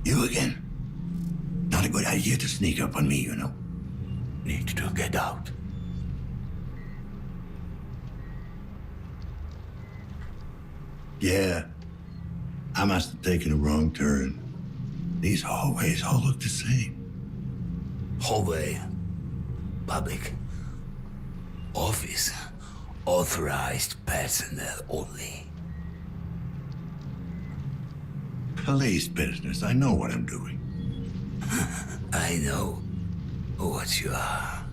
You again? Not a good idea to sneak up on me, you know. Need to get out. Yeah, I must have taken a wrong turn. These hallways all look the same.
Hallway. Public. Office. Authorized personnel only.
Police business. I know what I'm doing.
I know what you are.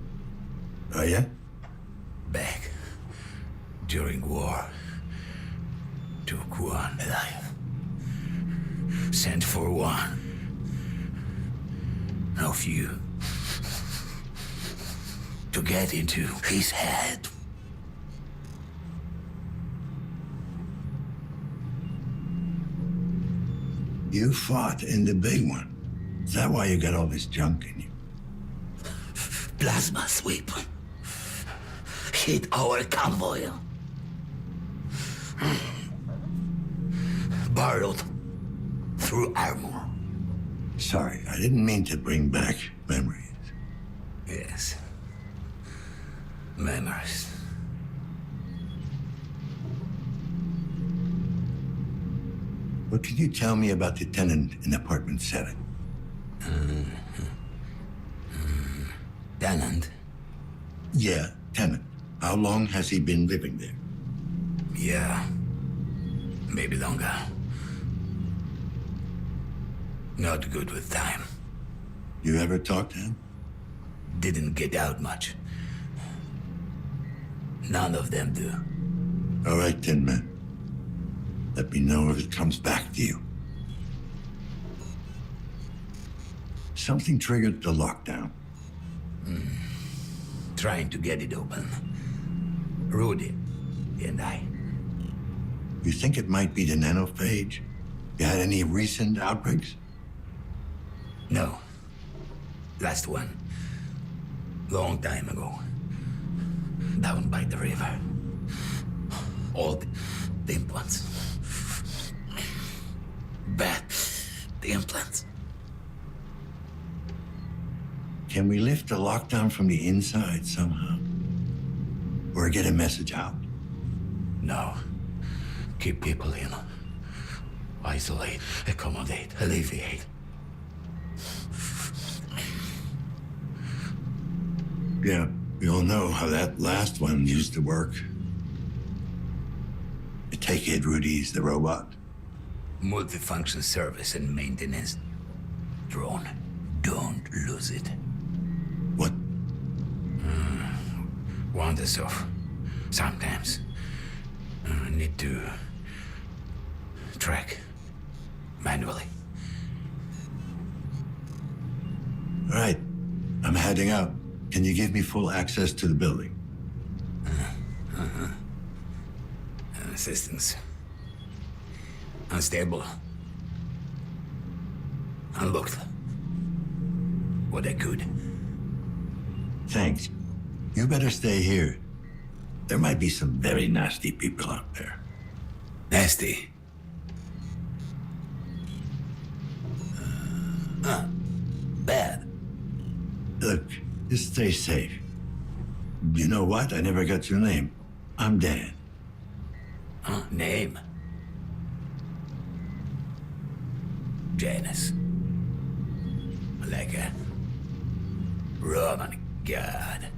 Oh, yeah?
Back during war. Took one alive. Sent for one. Of you. To get into his head.
You fought in the big one. Is that why you got all this junk in you?
Plasma sweep. Hit our convoy. Barreled through armor.
Sorry, I didn't mean to bring back memories.
Yes. Memories.
What could you tell me about the tenant in apartment 7?
Tenant?
Yeah, tenant. How long has he been living there?
Yeah. Maybe longer. Not good with time.
You ever talk to him?
Didn't get out much. None of them do.
All right, Tin Man. Let me know if it comes back to you. Something triggered the lockdown.
Trying to get it open. Rudy and I.
You think it might be the nanophage? You had any recent outbreaks?
No. Last one. Long time ago. Down by the river. All the implants. Bad. The implants.
Can we lift the lockdown from the inside somehow? Or get a message out?
No. Keep people in. Isolate, accommodate, alleviate.
Yeah, we all know how that last one used to work. I take it Rudy's the robot?
Multifunction service and maintenance drone. Don't lose it.
What?
Wanders off. Sometimes. Need to track manually.
All right, I'm heading out. Can you give me full access to the building?
Systems. Unstable. Unlocked. what I could.
Thanks. You better stay here. There might be some very nasty people out there.
Nasty. Bad.
Look, just stay safe. You know what? I never got your name. I'm Dan.
Name? Janus. Like a Roman god.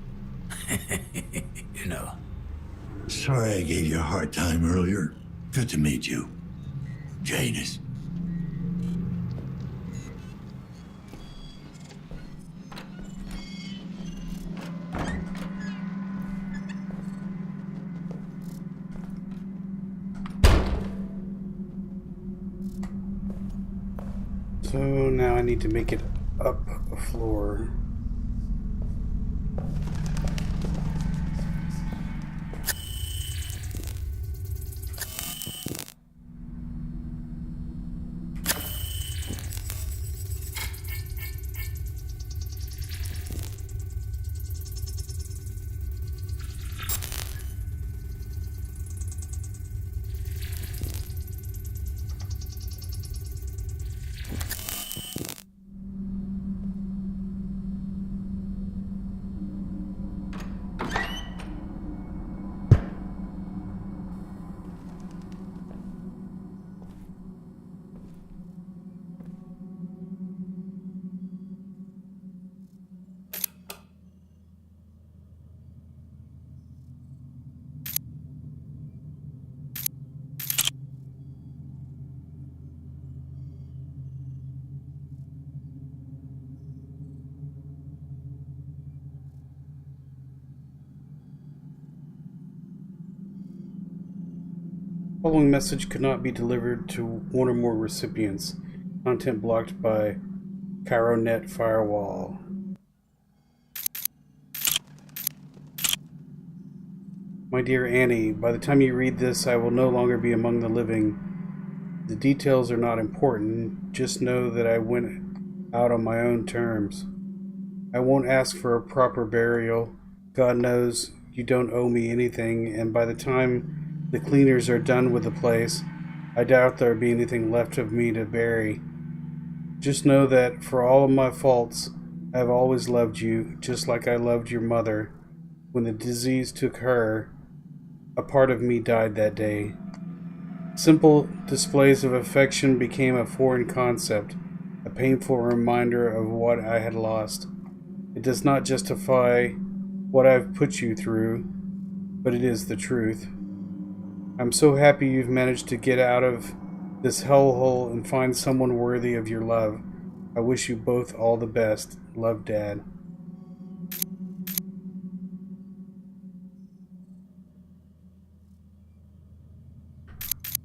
You know.
Sorry I gave you a hard time earlier. Good to meet you. Janus.
So now I need to make it up a floor. Following message could not be delivered to one or more recipients. Content blocked by CairoNet firewall. My dear Annie, by the time you read this, I will no longer be among the living. The details are not important. Just know that I went out on my own terms. I won't ask for a proper burial. God knows you don't owe me anything, and by the time the cleaners are done with the place, I doubt there'll be anything left of me to bury. Just know that for all of my faults, I've always loved you, just like I loved your mother. When the disease took her, a part of me died that day. Simple displays of affection became a foreign concept, a painful reminder of what I had lost. It does not justify what I've put you through, but it is the truth. I'm so happy you've managed to get out of this hellhole and find someone worthy of your love. I wish you both all the best. Love, Dad.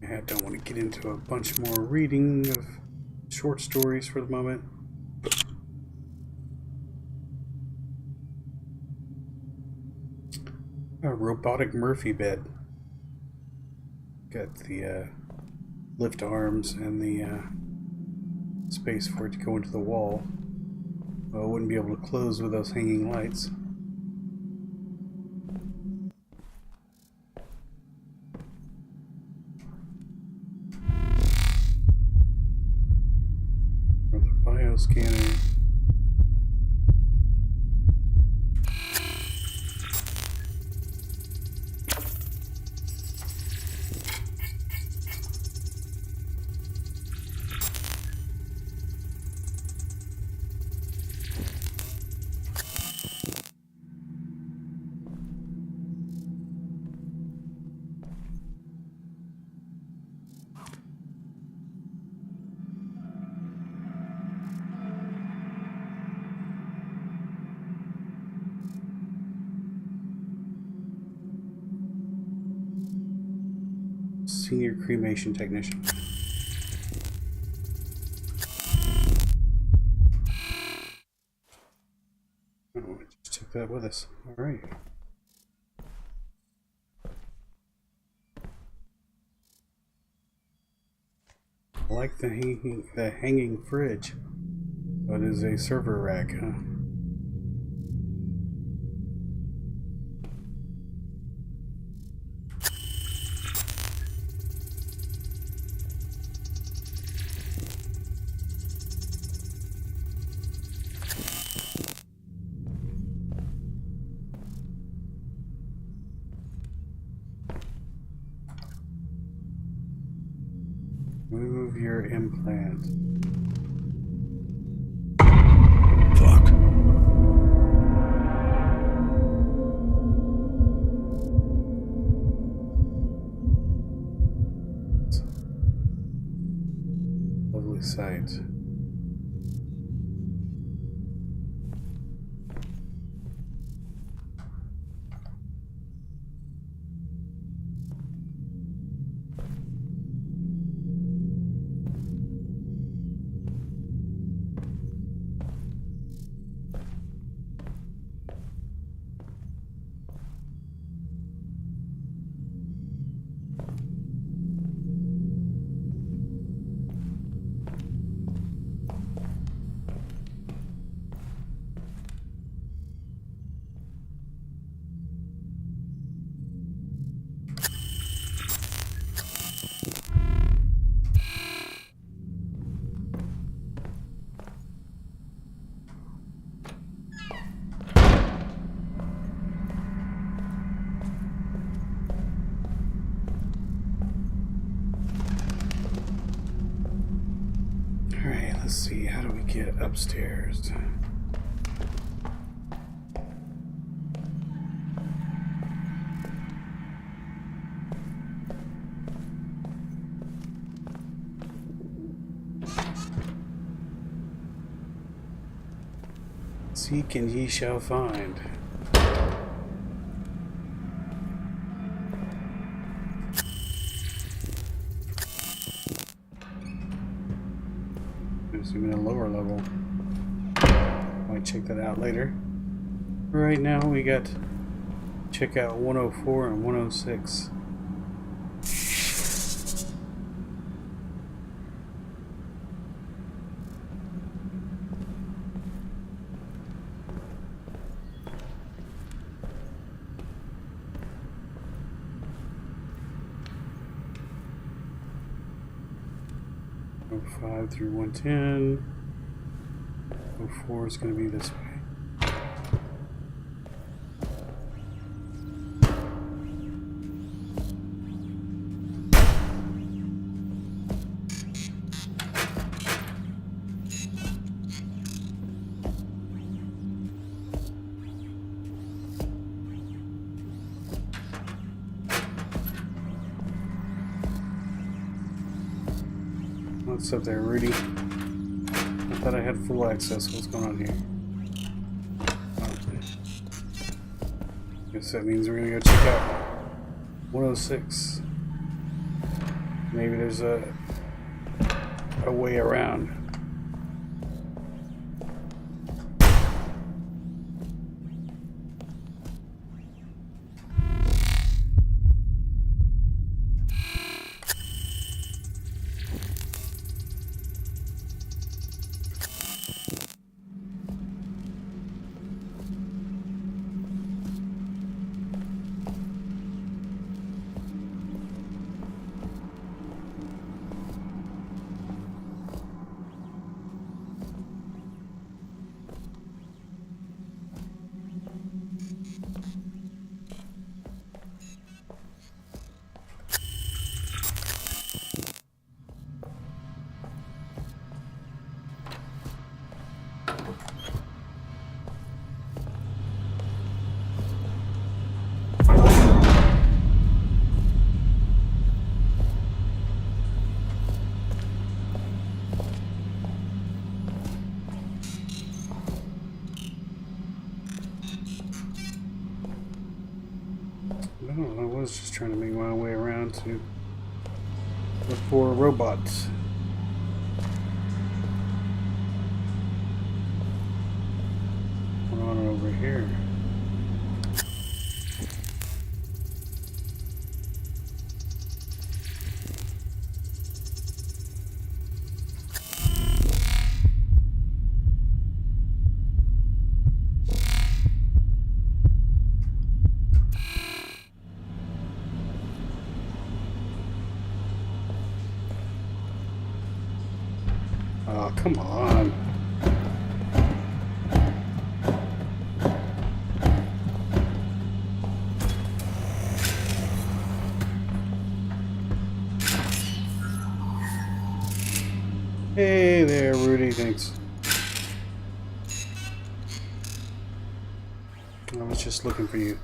I don't want to get into a bunch more reading of short stories for the moment. A robotic Murphy bed. Got the lift arms and the space for it to go into the wall. Well, I wouldn't be able to close with those hanging lights. Or the bioscanner. Senior cremation technician. Oh, I just took that with us. All right. I like the hanging fridge. What is a server rack, huh? Move your implant.
Fuck.
Lovely sight. Alright, let's see. How do we get upstairs? Seek and ye shall find. There's even a lower level. Might check that out later. Right now we got check out 104 and 106. .05 through 110. 04 is going to be this way. What's up there, Rudy? I thought I had full access. What's going on here? Okay. Guess that means we're gonna go check out 106. Maybe there's a way around. I don't know, I was just trying to make my way around to look for robots. What's going on over here? Oh, come on. Hey there, Rudy. Thanks. I was just looking for you.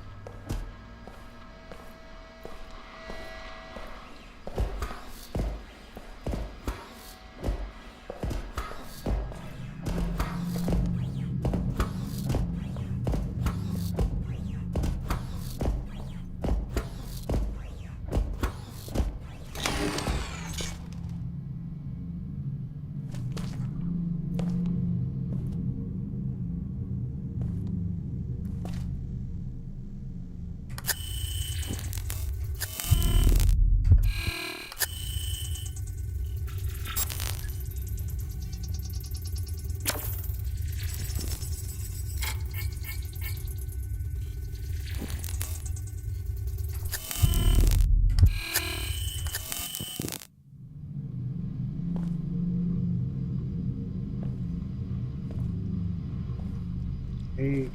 Eight.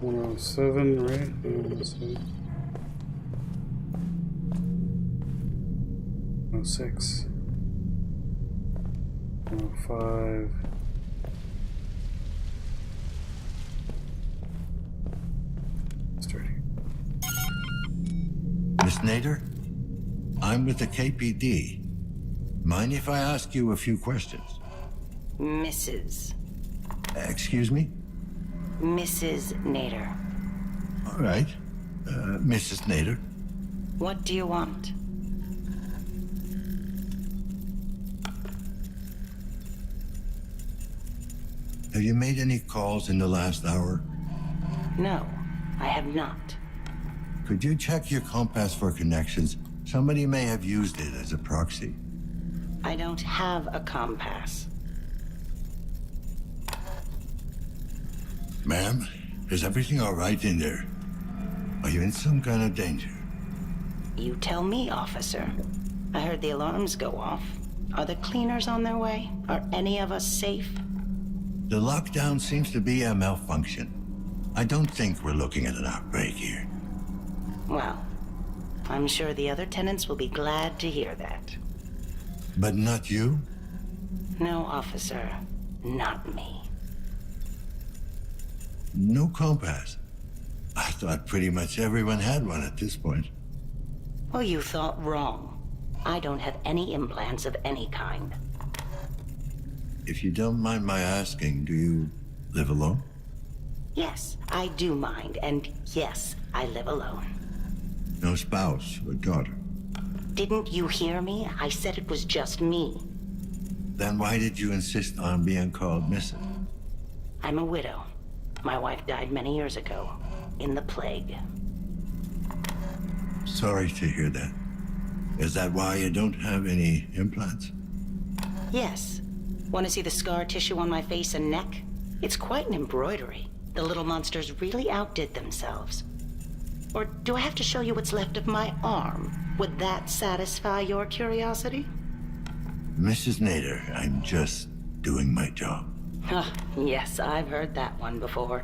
$107, right? 107. 106. 105.
Miss Nader? I'm with the KPD. Mind if I ask you a few questions?
Mrs.
Excuse me?
Mrs. Nader.
All right. Mrs. Nader.
What do you want?
Have you made any calls in the last hour?
No, I have not.
Could you check your compass for connections? Somebody may have used it as a proxy.
I don't have a compass.
Ma'am, is everything all right in there? Are you in some kind of danger?
You tell me, officer. I heard the alarms go off. Are the cleaners on their way? Are any of us safe?
The lockdown seems to be a malfunction. I don't think we're looking at an outbreak here.
Well, I'm sure the other tenants will be glad to hear that.
But not you?
No, officer. Not me.
No compass. I thought pretty much everyone had one at this point.
Well, you thought wrong. I don't have any implants of any kind.
If you don't mind my asking, do you live alone?
Yes, I do mind, and yes, I live alone.
No spouse or daughter?
Didn't you hear me? I said it was just me.
Then why did you insist on being called Mrs.?
I'm a widow. My wife died many years ago, in the plague.
Sorry to hear that. Is that why you don't have any implants?
Yes. Want to see the scar tissue on my face and neck? It's quite an embroidery. The little monsters really outdid themselves. Or do I have to show you what's left of my arm? Would that satisfy your curiosity?
Mrs. Nader, I'm just doing my job.
Yes, I've heard that one before.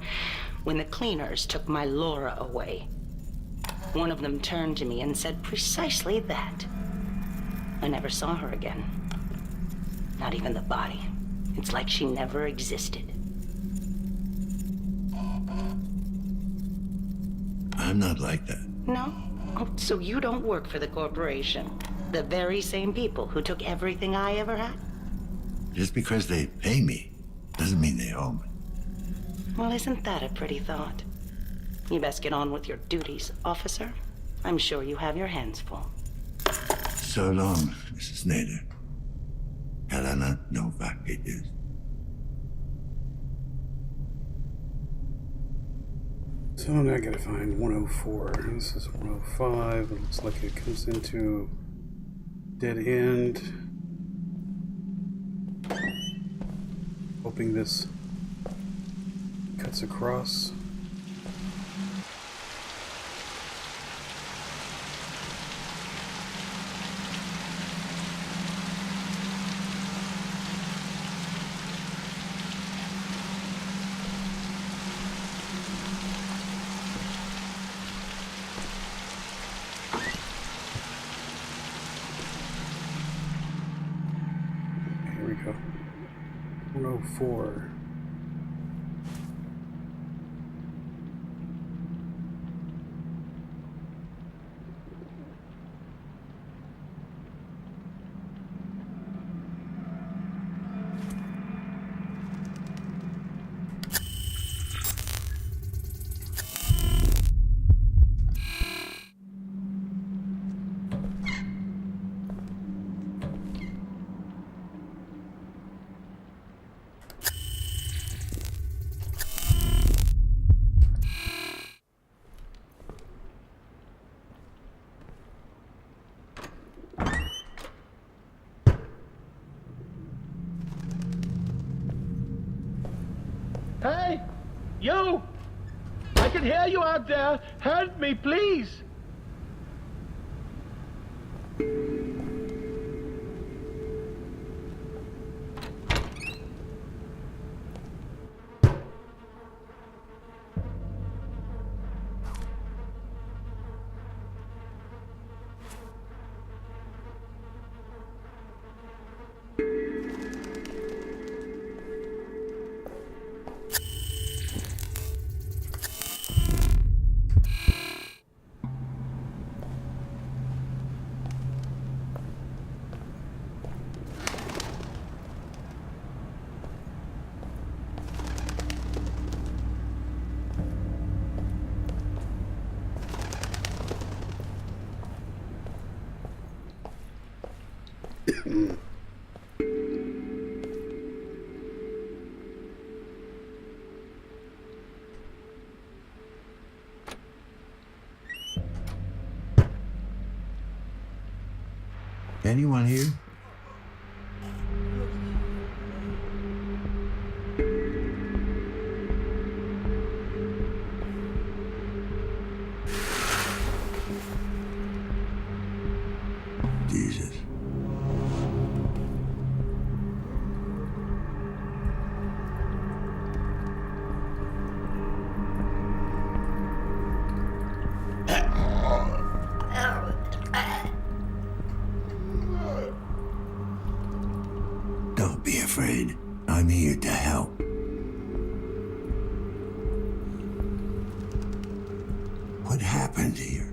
When the cleaners took my Laura away, one of them turned to me and said precisely that. I never saw her again. Not even the body. It's like she never existed.
I'm not like that.
No? Oh, so you don't work for the corporation? The very same people who took everything I ever had?
Just because they pay me doesn't mean they own me.
Well, isn't that a pretty thought? You best get on with your duties, officer. I'm sure you have your hands full.
So long, Mrs. Nader. Helena Novak it is.
So now I gotta find 104. This is 105. It looks like it comes into dead end. Hoping this cuts across. Here we go. 104.
Hey! You! I can hear you out there! Help me, please!
Anyone here? Jesus. Don't be afraid. I'm here to help. What happened here?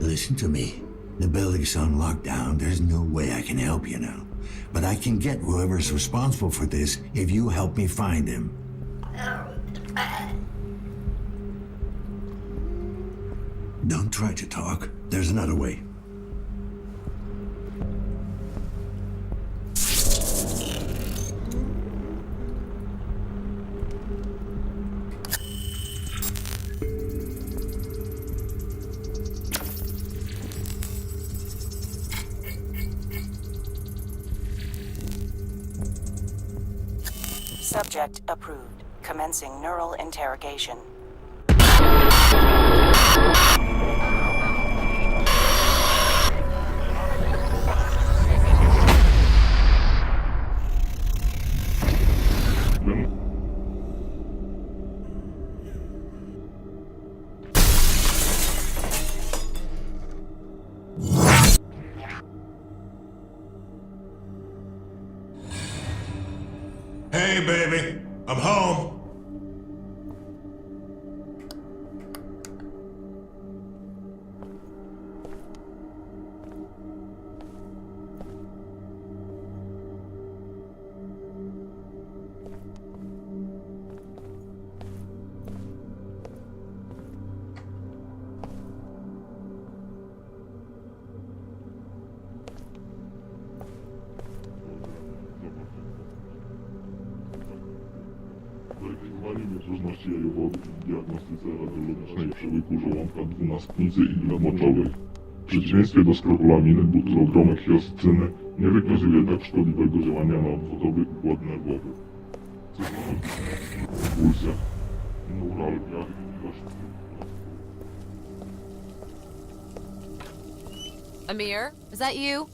Listen to me. The building's on lockdown. There's no way I can help you now. But I can get whoever's responsible for this if you help me find him. Don't try to talk. There's another way.
Subject approved. Commencing neural interrogation.
Hey, baby, I'm home.
ostrożności jajowowych w diagnostyce radiologicznej przełyku żołądka dwunastnicy iglemoczowej. W przeciwieństwie do skropolaminy, butylogromek i osycyny nie wykazuje tak szkodliwego działania na obwodowy układ nerwowy. Pulsja, neuralgia i widoczność.
Amir, is that you?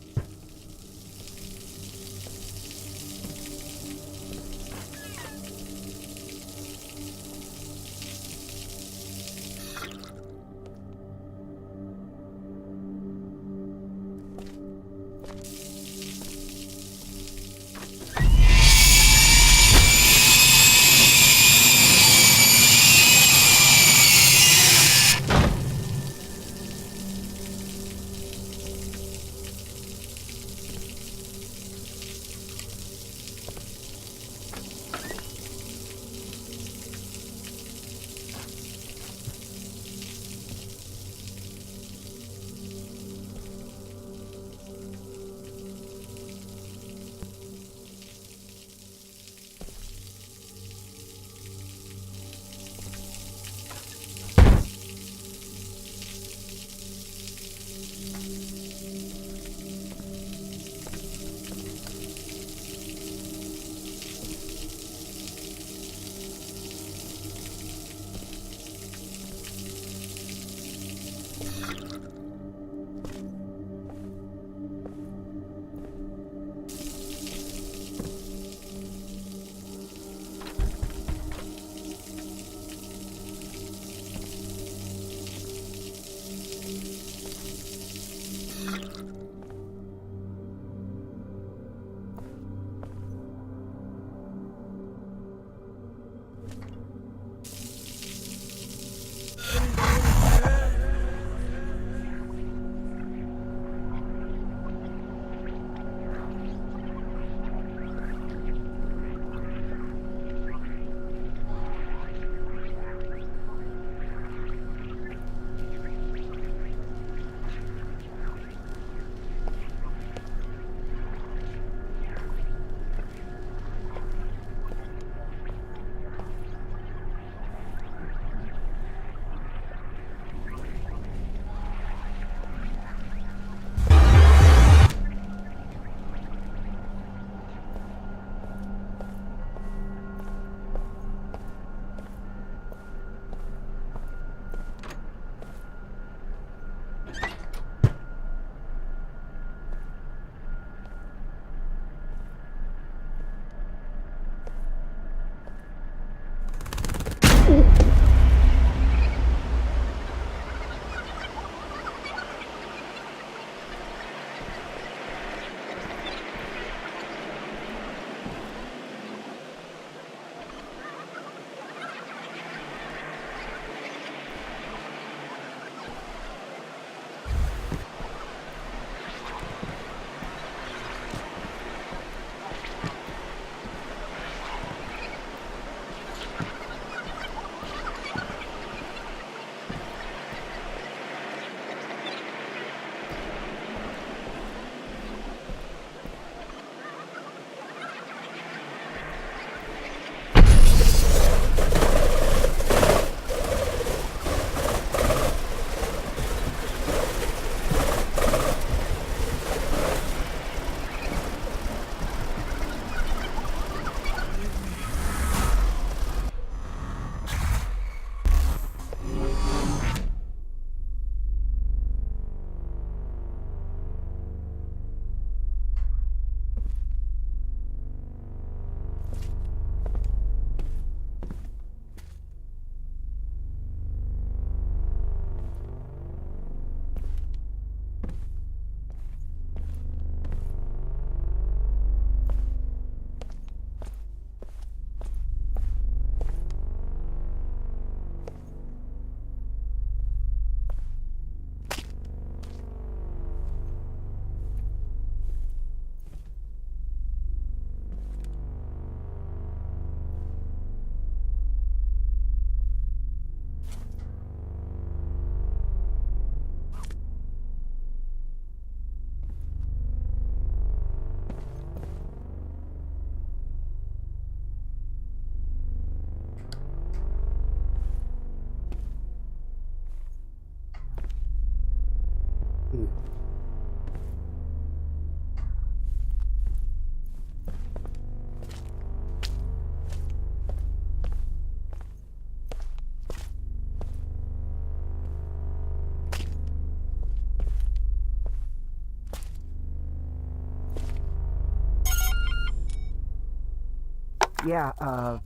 Yeah,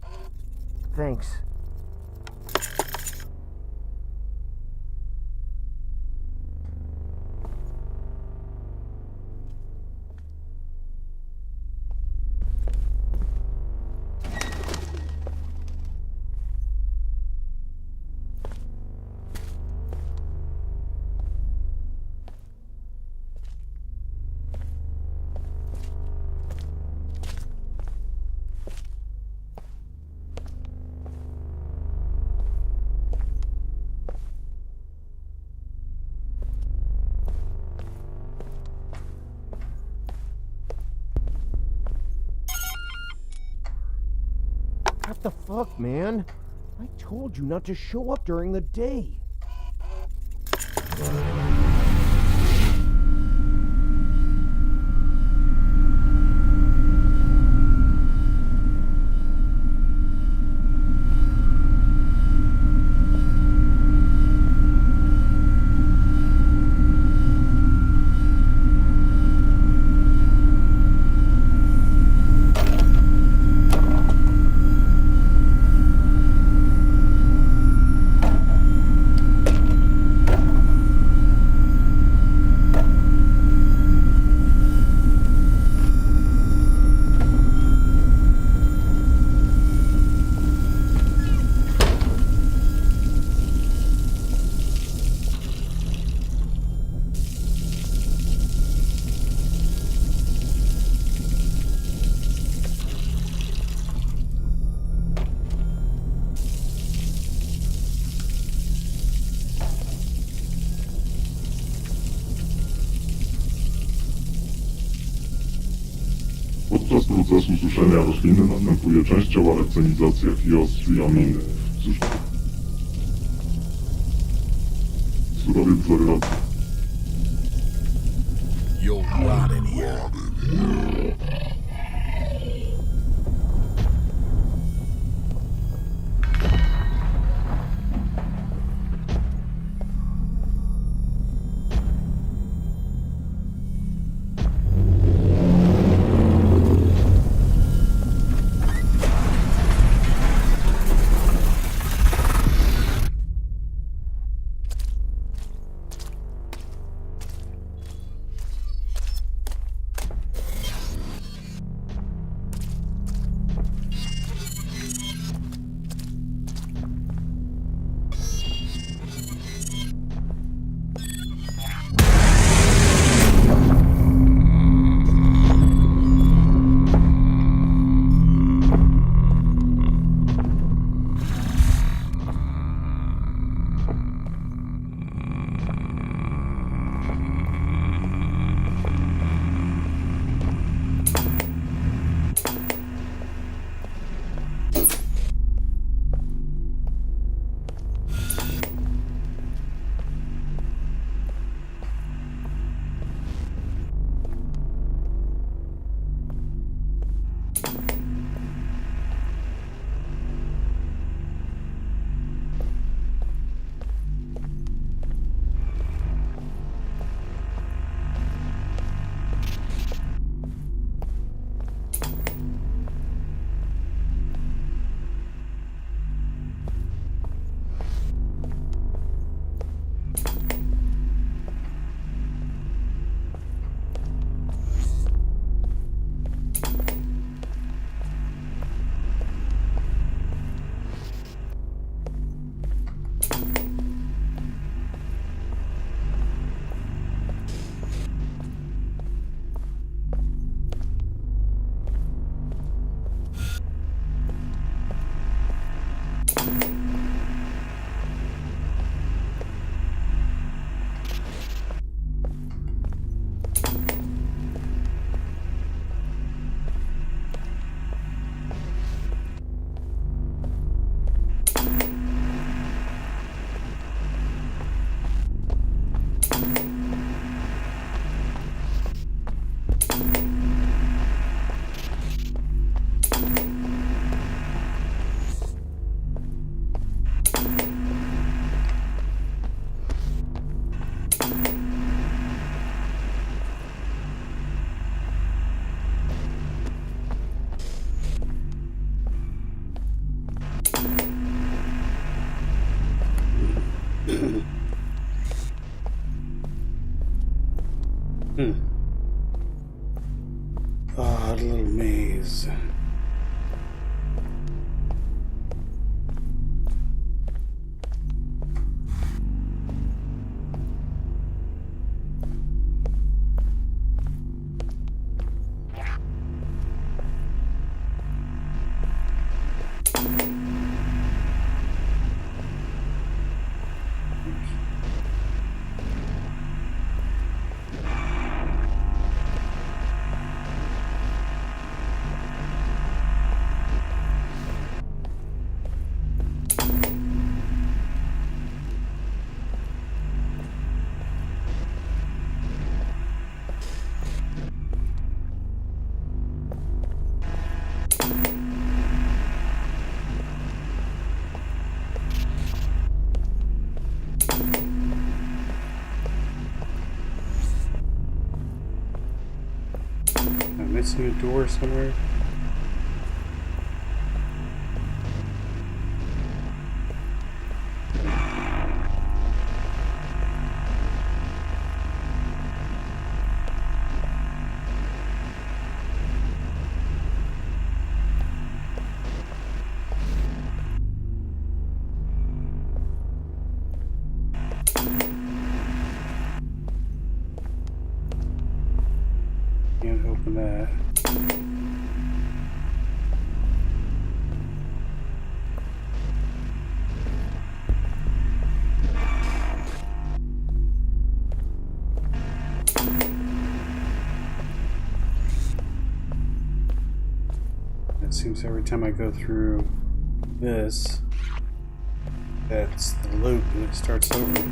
thanks.
What the fuck, man? I told you not to show up during the day.
Podczas procesu suszenia rośliny następuje częściowa recenizacja chiostru i aminy. Surowiec zawiera...
You'll rot in here.
Odd little maze. Missing a door somewhere. Can't open that. It seems every time I go through this, that's the loop and it starts over.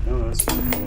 No, that's not the way.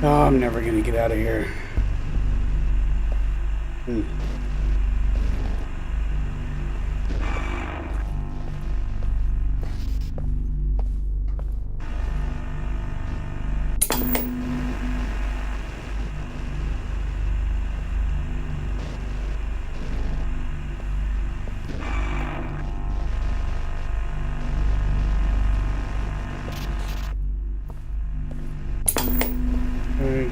Oh, I'm never gonna get out of here. Right.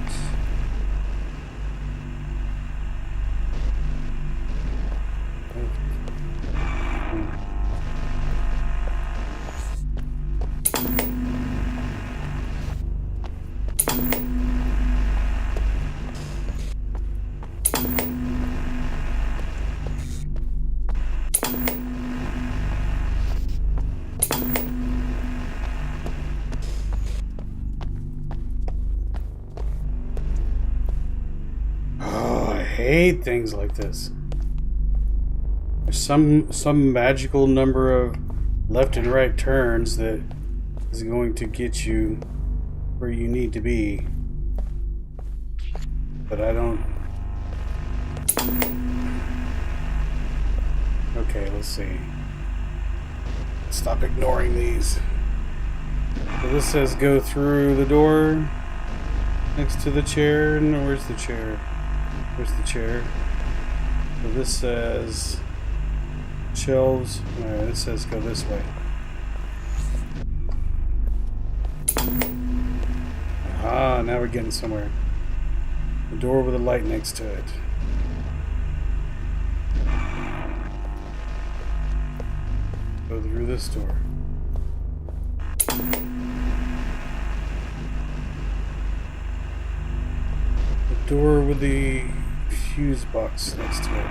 I hate things like this. There's some magical number of left and right turns that is going to get you where you need to be. But I don't... Okay, let's see. Stop ignoring these. So this says go through the door next to the chair. No, where's the chair? Where's the chair? So this says shelves. Alright, it says go this way. Ah, now we're getting somewhere. The door with a light next to it. Go through this door. The door with the fuse box next to it.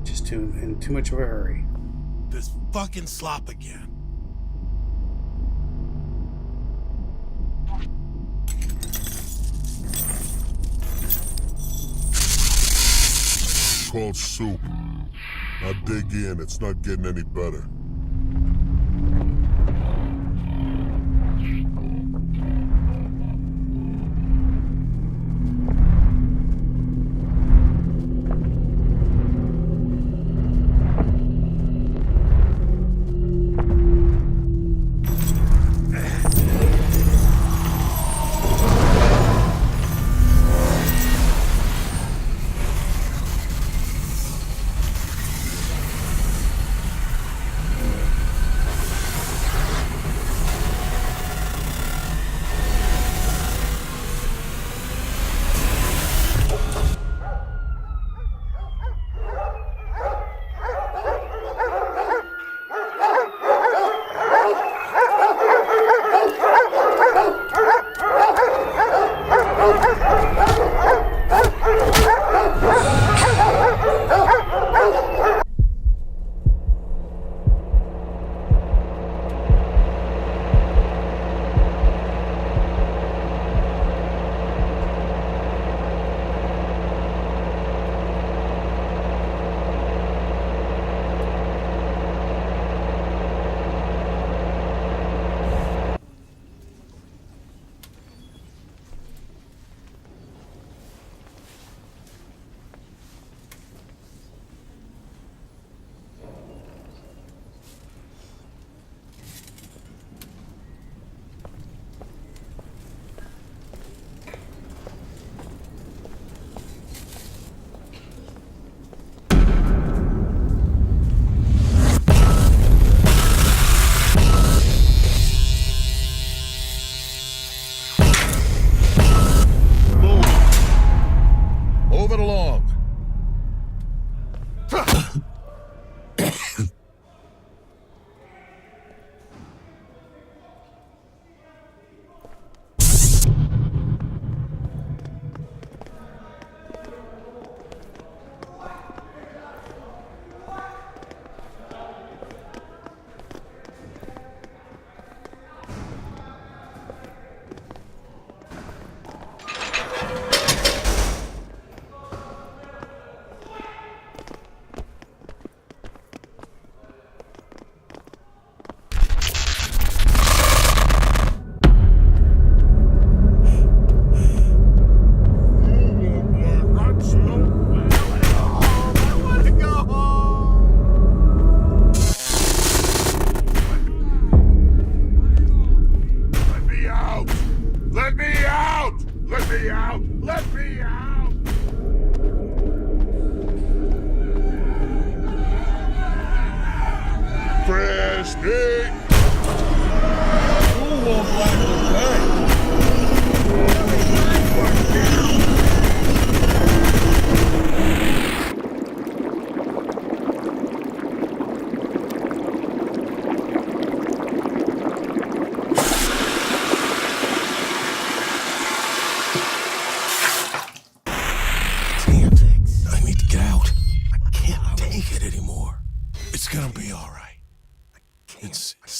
Just in too much of a hurry.
This fucking slop again. It's called soup. Now dig in, it's not getting any better.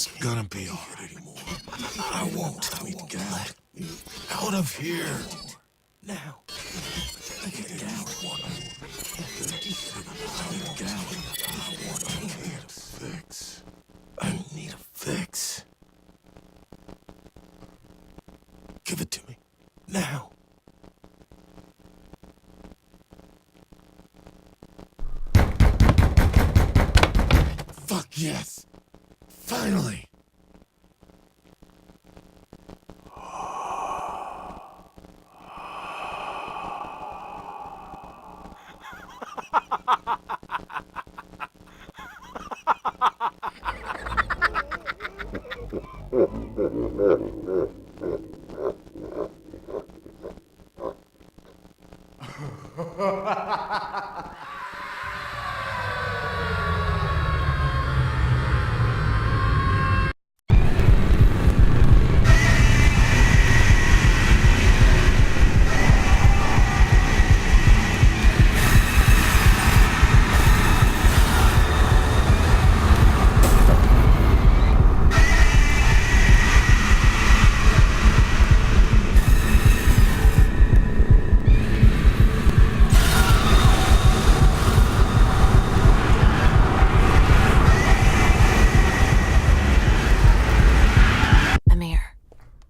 It's gonna be alright. I won't let you out of here. Now. Get down. I need a fix. I need a fix. Give it to me. Now. Fuck yes. Finally.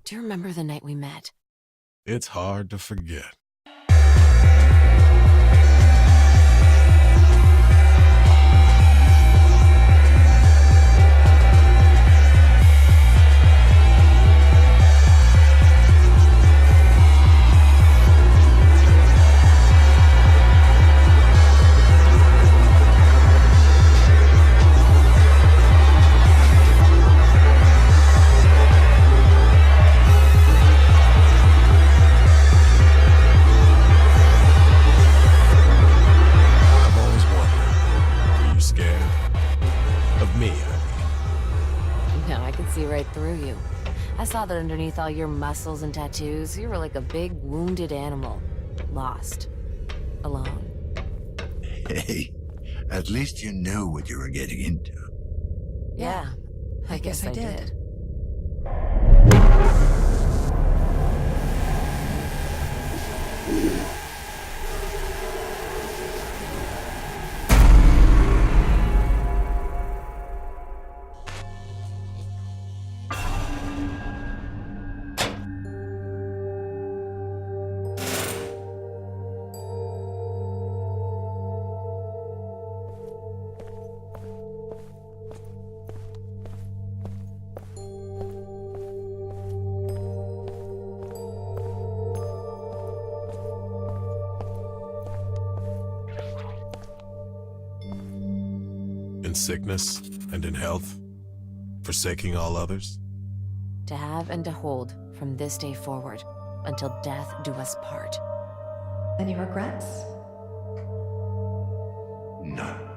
Do you remember the night we met?
It's hard to forget.
No, I could see right through you. I saw that underneath all your muscles and tattoos, you were like a big wounded animal. Lost. Alone.
Hey, at least you knew what you were getting into.
Yeah, I guess I did.
In sickness and in health, forsaking all others.
To have and to hold from this day forward, until death do us part.
Any regrets?
None.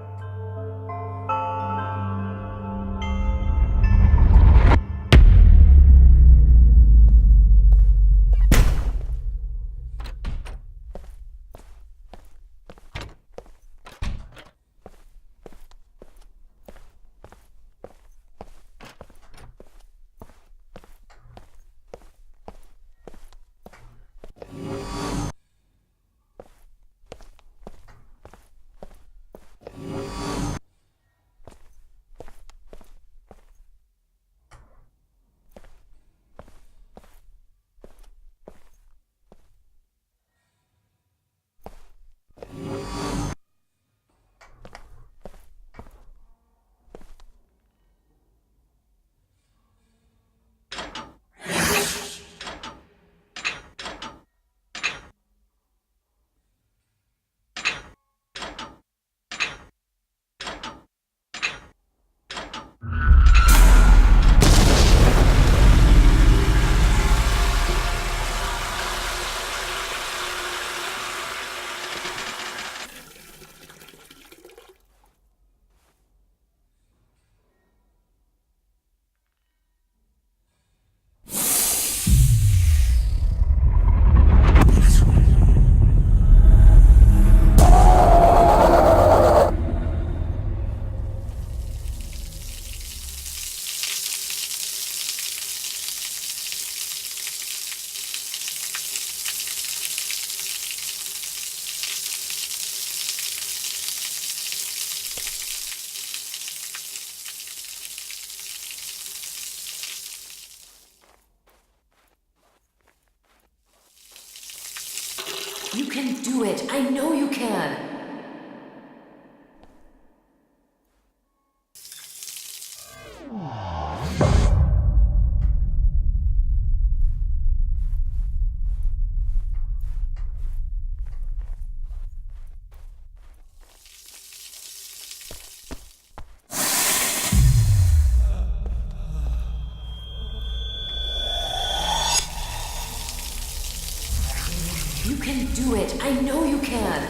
You can do it. I know you can. You can do it. I know you can.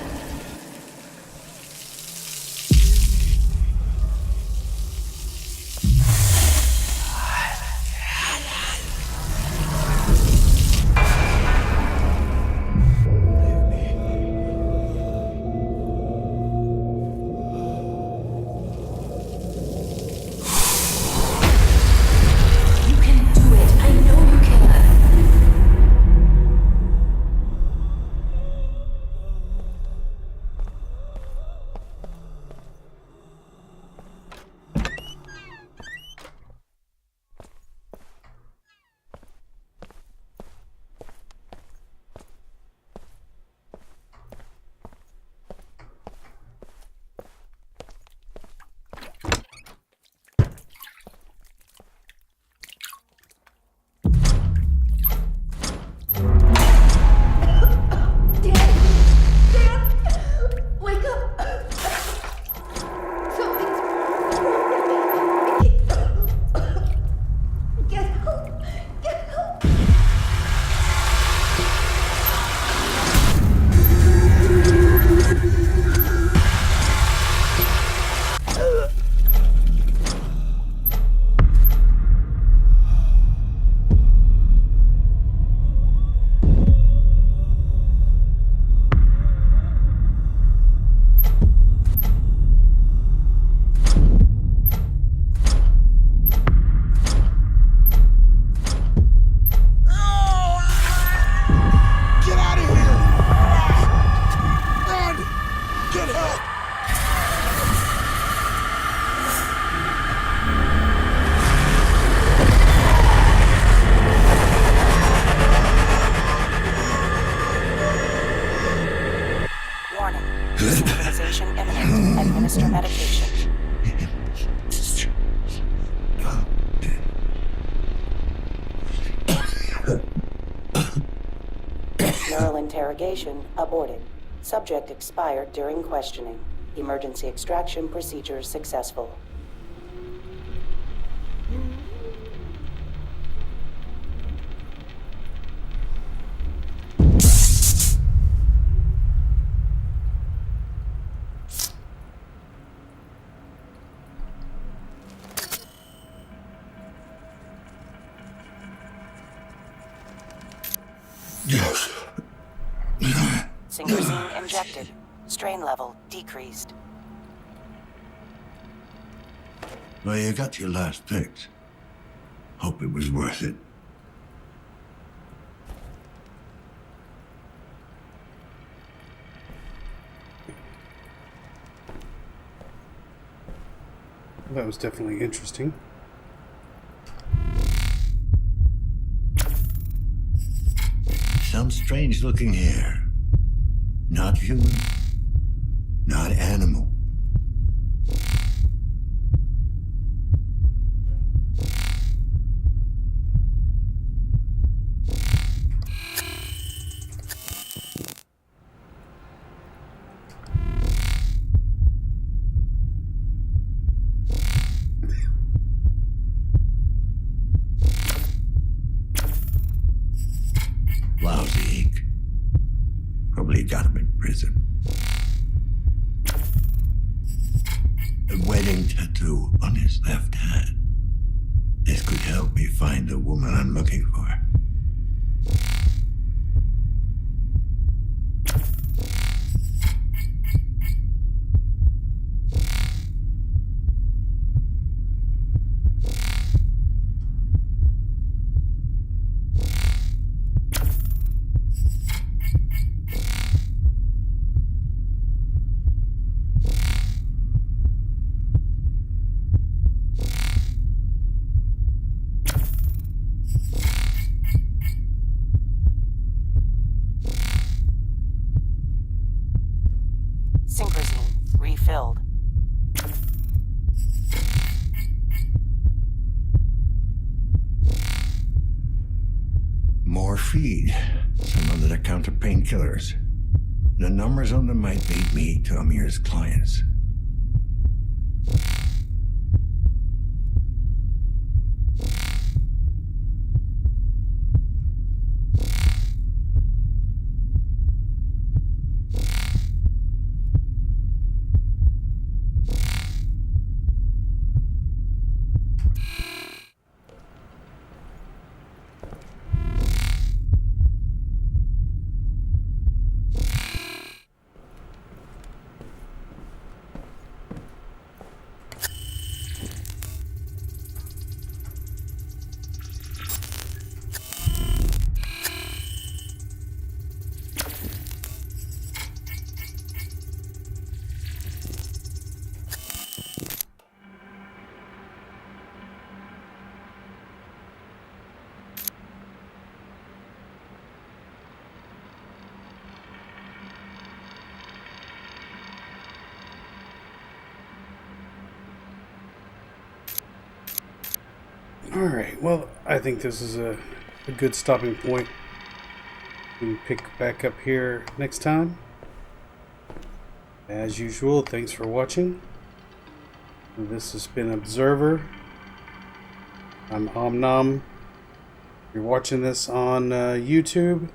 Stabilization imminent. Administer medication. Neural interrogation aborted. Subject expired during questioning. Emergency extraction procedure successful.
Yes.
Synchrosine injected. Strain level decreased.
Well, you got your last fix. Hope it was worth it.
That was definitely interesting.
Some strange looking hair. Not human. Not animal. Lousy ink. Probably got him in prison. A wedding tattoo on his left hand. This could help me find the woman I'm looking for.
fulfilled.
More feed. Some under the counter painkillers. The numbers on them might lead me to Amir's clients.
Alright, well, I think this is a good stopping point. We can pick back up here next time. As usual, thanks for watching. This has been Observer. I'm OmNom. If you're watching this on YouTube,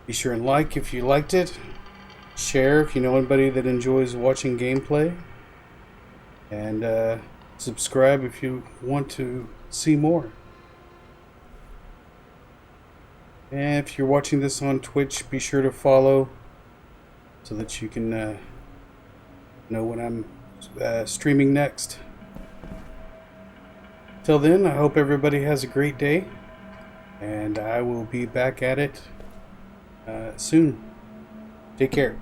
be sure and like if you liked it. Share if you know anybody that enjoys watching gameplay. And subscribe if you want to see more. And if you're watching this on Twitch, be sure to follow so that you can know when I'm streaming next. Till then, I hope everybody has a great day, and I will be back at it soon. Take care.